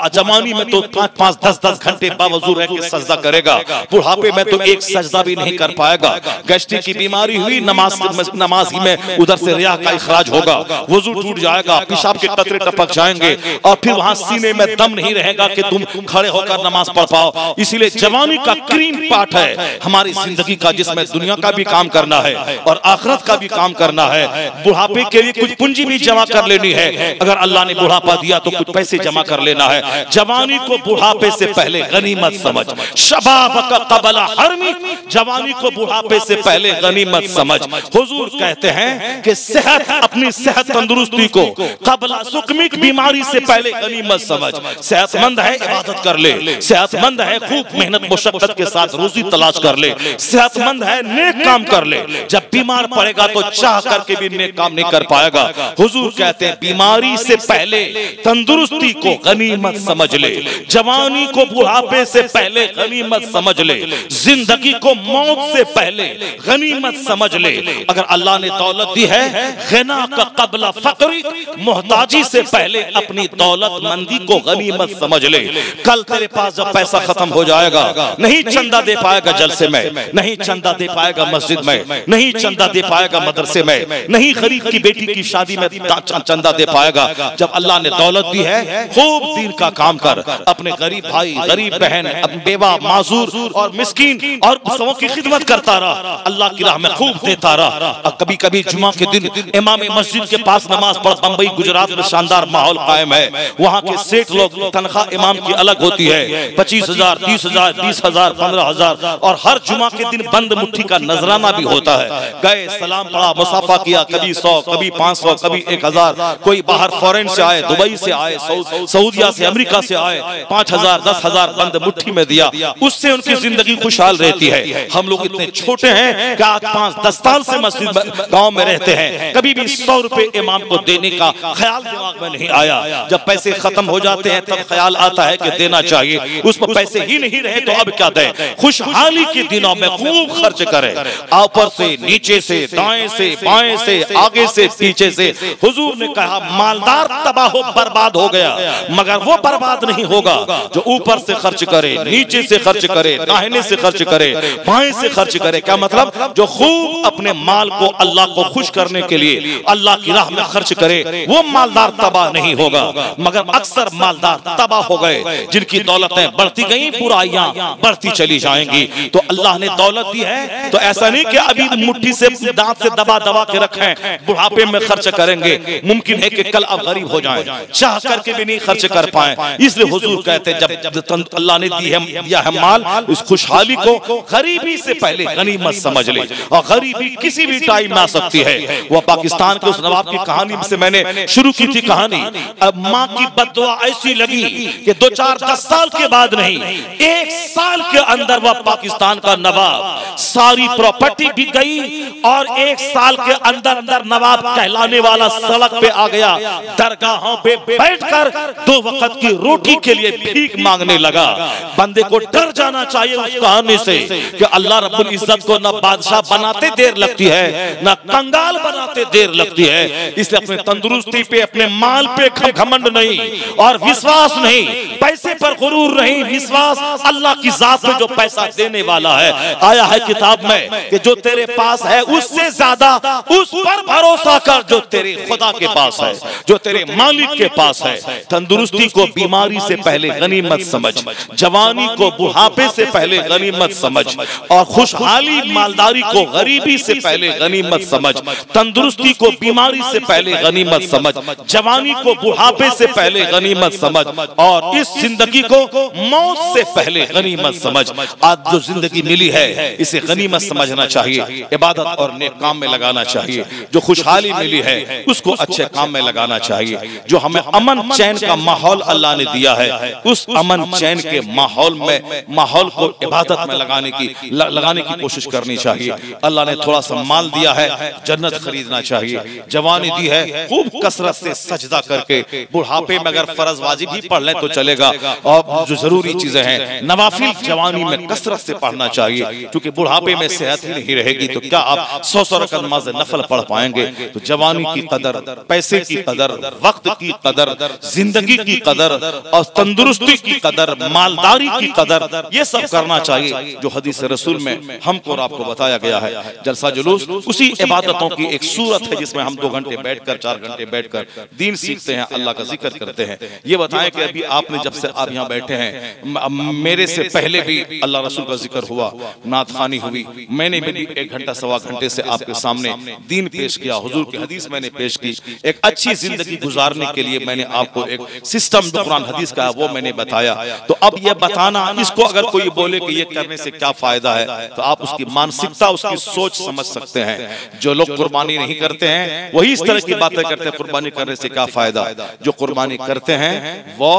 जवानी में तो 5-5, 10-10 घंटे बावजू रह के सजदा करेगा, बुढ़ापे में तो एक सजदा भी नहीं कर पाएगा। गैस्ट्रिक की बीमारी हुई, नमाज ही में उधर से रिया का इखराज होगा, वजू टूट जाएगा, पेशाब के कतरे टपक जाएंगे, और फिर वहां सीने में दम नहीं रहेगा कि तुम खड़े होकर नमाज पढ़ पाओ। इसीलिए जवानी का क्रीम पार्ट है हमारी जिंदगी का, जिसमें दुनिया का भी काम करना है और आखिरत का भी काम करना है। बुढ़ापे के लिए कुछ पूंजी भी जमा कर लेनी है, अगर अल्लाह ने बुढ़ापा दिया तो कुछ पैसे जमा कर लेना है। जवानी को बुढ़ापे से पहले गनीमत समझ। शबाब का क़ब्ल हरमिक, जवानी को बुढ़ापे से पहले गनीमत समझ। हुजूर कहते हैं कि सेहत, अपनी सेहत तंदुरुस्ती को क़ब्ल सुक़मिक, बीमारी से पहले गनीमत समझ। सेहतमंद है, इबादत कर ले, सेहतमंद है, खूब मेहनत मुशक्कत के साथ रोजी तलाश कर ले, सेहतमंद है, नेक काम कर ले। जब बीमार पड़ेगा तो चाह करके भी नेक काम नहीं कर पाएगा। हुजूर कहते हैं बीमारी से पहले तंदुरुस्ती को गनीमत समझ ले, जवानी को बुढ़ापे से पहले गनीमत समझ ले, जिंदगी को मौत से पहले गनीमत समझ ले। अगर अल्लाह ने दौलत दी है, ग़िना का क़ब्ल फ़क़्र, मोहताजी से पहले अपनी दौलतमंदी को गनीमत समझ ले। कल तेरे पास जब पैसा खत्म हो जाएगा, नहीं चंदा दे पाएगा जलसे में, नहीं चंदा दे पाएगा मस्जिद में, नहीं चंदा दे पाएगा मदरसे में, नहीं गरीब की बेटी की शादी में चंदा दे पाएगा। जब अल्लाह ने दौलत दी है, खूब दीन का काम कर, अपने गरीब भाई, गरीब बहन, बेवा, माजूर और मिस्कीन और सबों की खिदमत करता रहा, अल्लाह की राह में खूब देता रहा। कभी कभी जुमा के दिन इमाम मस्जिद के पास नमाज पढ़, बंबई गुजरात में शानदार माहौल कायम है, वहाँ के सेठ लोग तनख्वाह इमाम की अलग होती है, 25,000, 30,000, 20,000, 15,000, और हर जुमा के दिन बंद मुट्ठी का नजराना भी होता है। गए, सलाम पढ़ा, मुसाफा किया, कभी 100, कभी 500, कभी 1,000, कोई बाहर फॉरेन से आए, दुबई से आए, सऊदिया से, अमेरिका से आए, 5,000, 10,000 बंद मुट्ठी में दिया, उससे उनकी जिंदगी खुशहाल रहती है। हम लोग इतने छोटे हैं कि आज 5-10 साल से मस्जिद गांव में रहते हैं, कभी भी 100 रुपए इमाम को देने का ख्याल दिमाग में नहीं आया। जब पैसे खत्म हो जाते हैं तब ख्याल आता है कि देना चाहिए, उस पर पैसे ही नहीं रहे तो अब क्या दें। खुशहाली के दिनों में खूब खर्च करें, ऊपर से, नीचे से, दाएं से, बाएं से, आगे से, पीछे से। हुजूर ने कहा मालदार तबाह हो बर्बाद हो गया, मगर वो बर्बाद नहीं होगा जो ऊपर से खर्च करे, नीचे से खर्च करे, दाहिने से खर्च करे, बाएं से खर्च करे। क्या मतलब? जो खूब अपने माल को अल्लाह को खुश करने के लिए अल्लाह की राह में खर्च करे, वो मालदार तबाह नहीं होगा। मगर अक्सर मालदार तबाह हो गए, जिनकी दौलतें बढ़ती गई, बुराइयां बढ़ती चली जाएंगी। तो अल्लाह ने दौलत दी है तो ऐसा नहीं कि अभी मुट्ठी से, दांत से दबा दबा के रखें, बुढ़ापे में खर्च करेंगे। मुमकिन है कि कल अब गरीब हो जाएं, चाह करके भी नहीं खर्च कर पाए। इसलिए हुजूर कहते हैं जब अल्लाह ने दिया है माल, इस खुशहाली को गरीबी से पहले गनीमत समझ ले। और गरीबी किसी भी टाइम में आ सकती है। वो पाकिस्तान के उस नवाब की कहानी से मैंने शुरू की थी कहानी। अब माँ की बददुआ ऐसी लगी कि 2-4-10 साल के बाद नहीं, 1 साल के अंदर वह पाकिस्तान का नवाब, सारी प्रॉपर्टी बिक गई और 1 साल के अंदर अंदर नवाब कहलाने वाला सड़क पे आ गया, दरगाहों पे बैठकर 2 वक्त की रोटी के लिए भीख मांगने लगा। बंदे को डर जाना चाहिए उस कहानी से कि अल्लाह रब्बुल इज्जत को न बादशाह बनाते देर लगती है, न कंगाल बनाते देर लगती है। इसलिए अपने तंदुरुस्ती पे, अपने माल पे घमंड नहीं और विश्वास नहीं, पैसे पर गुरूर नहीं, विश्वास अल्लाह की जात पे जो पैसा देने वाला है। आया है किताब में कि जो तेरे पास है उससे ज्यादा उस पर भरोसा कर जो तेरे खुदा के पास है, जो तेरे मालिक के पास है। तंदुरुस्ती को बीमारी से पहले गनीमत समझ, जवानी को बुढ़ापे से पहले गनीमत समझ, और खुशहाली मालदारी को गरीबी से पहले गनीमत समझ। तंदुरुस्ती को बीमारी से पहले गनीमत समझ, जवानी को बुढ़ापे से पहले गनीमत समझ, और इस जिंदगी को मौत से पहले गनीमत समझ। आज जो जिंदगी मिली है इसे गनीमत समझना चाहिए, इबादत और नेक काम में लगाना चाहिए। जो खुशहाली मिली है उसको अच्छे काम में लगाना चाहिए। जो हमें अमन चैन का माहौल अल्लाह ने दिया है, उस अमन चैन के माहौल को इबादत में लगाने की कोशिश करनी चाहिए। अल्लाह ने थोड़ा सा माल दिया है, जन्नत खरीदना चाहिए। जवानी दी है, खूब कसरत से सजदा करके, बुढ़ापे में अगर फर्ज वाजिब ही पढ़ लें तो चलेगा, और जो जरूरी चीजें हैं नवाफिल जवानी में कसरत से पढ़ना चाहिए। क्योंकि बुढ़ापे में सेहत ही नहीं रहेगी तो क्या आप 100 रकत नमाज़ नफल पढ़ पाएंगे? तो जवानी की कदर, पैसे की कदर, वक्त की कदर, जिंदगी की कदर और तंदुरुस्ती की कदर, मालदारी की कदर, ये सब करना चाहिए जो हदीस रसूल में हमको और आपको बताया गया है। जलसा जुलूस उसी इबादतों की एक सूरत है जिसमें हम 2 घंटे बैठकर, 4 घंटे बैठकर दीन सीखते हैं, अल्लाह का जिक्र करते हैं। ये बताएं कि अभी आपने जब से आप यहाँ बैठे हैं, मेरे से पहले भी अल्लाह रसूल का जिक्र हुआ, नात खानी हुई, मैंने भी 1 घंटा 1.25 घंटे से आपके सामने दीन पेश किया, हुजूर की हदीस मैंने पेश की। एक अच्छी जिंदगी गुजारने के लिए मैंने आपको एक सिस्टम जो कुरान हदीस का है वो मैंने बताया। तो अब ये बताना, इसको अगर कोई बोले कि ये करने से क्या फायदा है, तो आप उसकी मानसिकता, उसकी सोच समझ सकते हैं। जो लोग कुर्बानी नहीं करते हैं वही इस तरह की बातें करते हैं, कुर्बानी करने से क्या फायदा। जो कुर्बानी करते हैं वो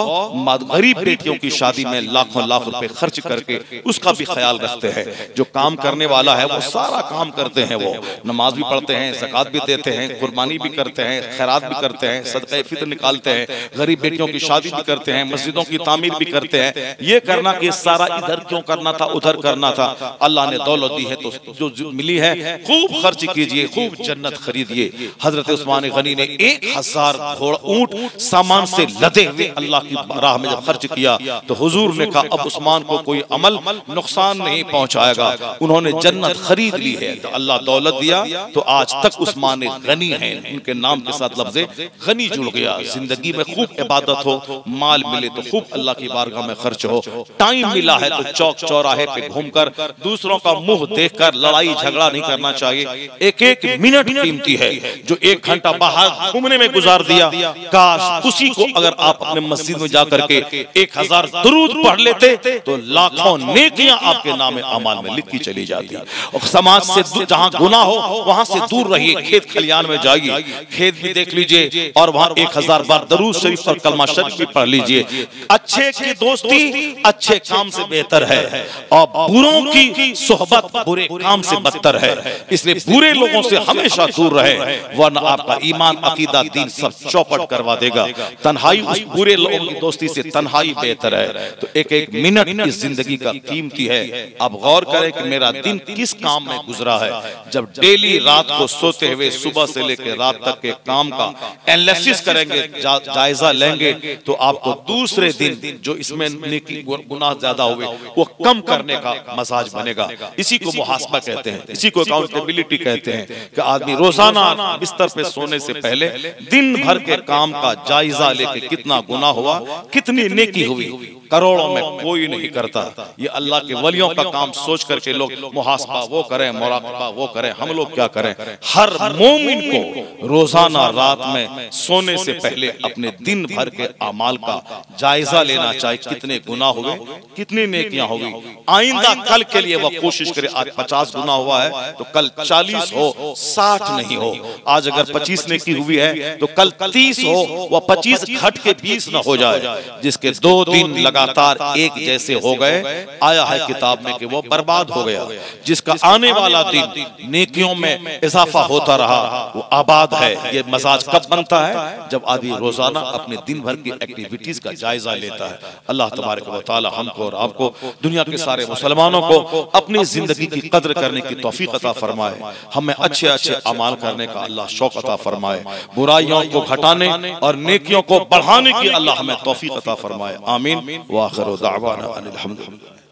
गरीब बेटियों की शादी में लाखों लाख रुपए खर्च करके उसका भी ख्याल रखते हैं। जो काम करने वाला है वो सारा काम करते हैं, वो नमाज भी पढ़ते हैं, ज़कात भी देते हैं, कुर्बानी भी करते हैं, खैरात भी करते हैं, सदक़े फित्र निकालते हैं, गरीब बेटियों की शादी भी करते हैं, मस्जिदों की तामीर भी करते हैं। ये करना कि सारा इधर क्यों करना था, उधर करना था। अल्लाह ने दौलत दी है तो जो मिली है खूब खर्च कीजिए, खूब जन्नत खरीदिए। हजरत उस्मान गनी ने ने 1000 घोड़ा ऊंट सामान से लदे हुए अल्लाह की राह में जब खर्च किया तो हुजूर ने कहा अब उस्मान को कोई अमल नुकसान नहीं पहुंचाएगा। उन्होंने जन्नत खरीद ली है तो अल्लाह दौलत दिया तो आज तक उस्मान गनी है, उनके नाम के साथ लफ्ज़े गनी जुड़ गया। जिंदगी में खूब इबादत हो, माल मिले तो खूब अल्लाह की बारगाह में खर्च हो, टाइम मिला है तो चौक चौराहे पे घूमकर दूसरों का मुंह देखकर लड़ाई झगड़ा नहीं करना चाहिए। एक एक मिनट कीमती है, जो 1 घंटा बाहर घूमने में गुजार दिया, काश उसी को अगर आप अपने मस्जिद में जाकर के 1000 दुरूद पढ़ लेते तो लाखों नेकियां आपके नाम अमाल में लिखी चली जाती। और समाज से जहां गुनाह हो वहां से दूर रहिए, खेत खलियान में जाइए, खेत भी देख लीजिए और वहां 1000 बार दरूद शरीफ और कलमा शरीफ भी पढ़ लीजिए। अच्छे की दोस्ती अच्छे काम से बेहतर है और बुरों की सोहबत बुरे काम से बदतर है, इसलिए बुरे लोगों से हमेशा दूर रहे, वरना आपका ईमान अकीदा दीन सब चौपट करवा देगा। तन्हाई उस बुरे लोगों की दोस्ती से तन्हाई बेहतर है। तो एक एक मिनट इस जिंदगी का कीमती है। अब गौर करें कि मेरा दिन किस काम में गुजरा है। जब डेली रात को सोते हुए सुबह से लेकर रात तक के काम का एनालिसिस करेंगे, जायजा लेंगे तो आपको दूसरे दिन जो इसमें नेकी गुनाह ज्यादा हुए वो कम करने का मसाज बनेगा। इसी को मुहासबा कहते हैं, इसी को अकाउंटेबिलिटी कहते हैं कि आदमी रोजाना बिस्तर पे सोने से पहले दिन भर के काम का जायजा लेके कितना गुनाह हुआ, कितनी नेकी हुई, करोड़ों में कोई नहीं करता। ये अल्लाह के वलियों का काम सोच करके लोग मुहासबा वो करें, मुराकबा वो करें, हम लोग क्या करें। हर मोमिन को रोजाना रात में सोने से पहले अपने दिन भर के अमाल का जायजा लेना चाहिए, कितने गुनाह हुए, कितनी नेकियां हुई। आइंदा कल के लिए वह कोशिश करे, आज 50 गुनाह हुआ है तो कल 40 हो, 60 नहीं हो। आज अगर 25 नेकी हुई है तो कल 30 हो, वह 25 घट के 20 न हो जाए। जिसके 2 दिन लगातार एक जैसे हो गए, आया है किताब में कि वो बर्बाद हो गया। जिसका आने वाला दिन नेकियों में इजाफा होता रहा वो आबाद है। ये मजाज कब बनता है? जब आदमी रोजाना अपने दिन भर की एक्टिविटीज का जायजा लेता है। अल्लाह तबारक व तआला हमको और आपको, दुनिया के सारे मुसलमानों को अपनी जिंदगी की कद्र करने की तौफीक अता फरमाए। हमें अच्छे अच्छे अमाल करने का अल्लाह शौक अता फरमाए, बुराइयों को घटाने और नेकियों को बढ़ाने की अल्लाह हमें तौफीक अता फरमाए। आमीन। व आखिर दावाना अनिल हम्दुलिल्लाह।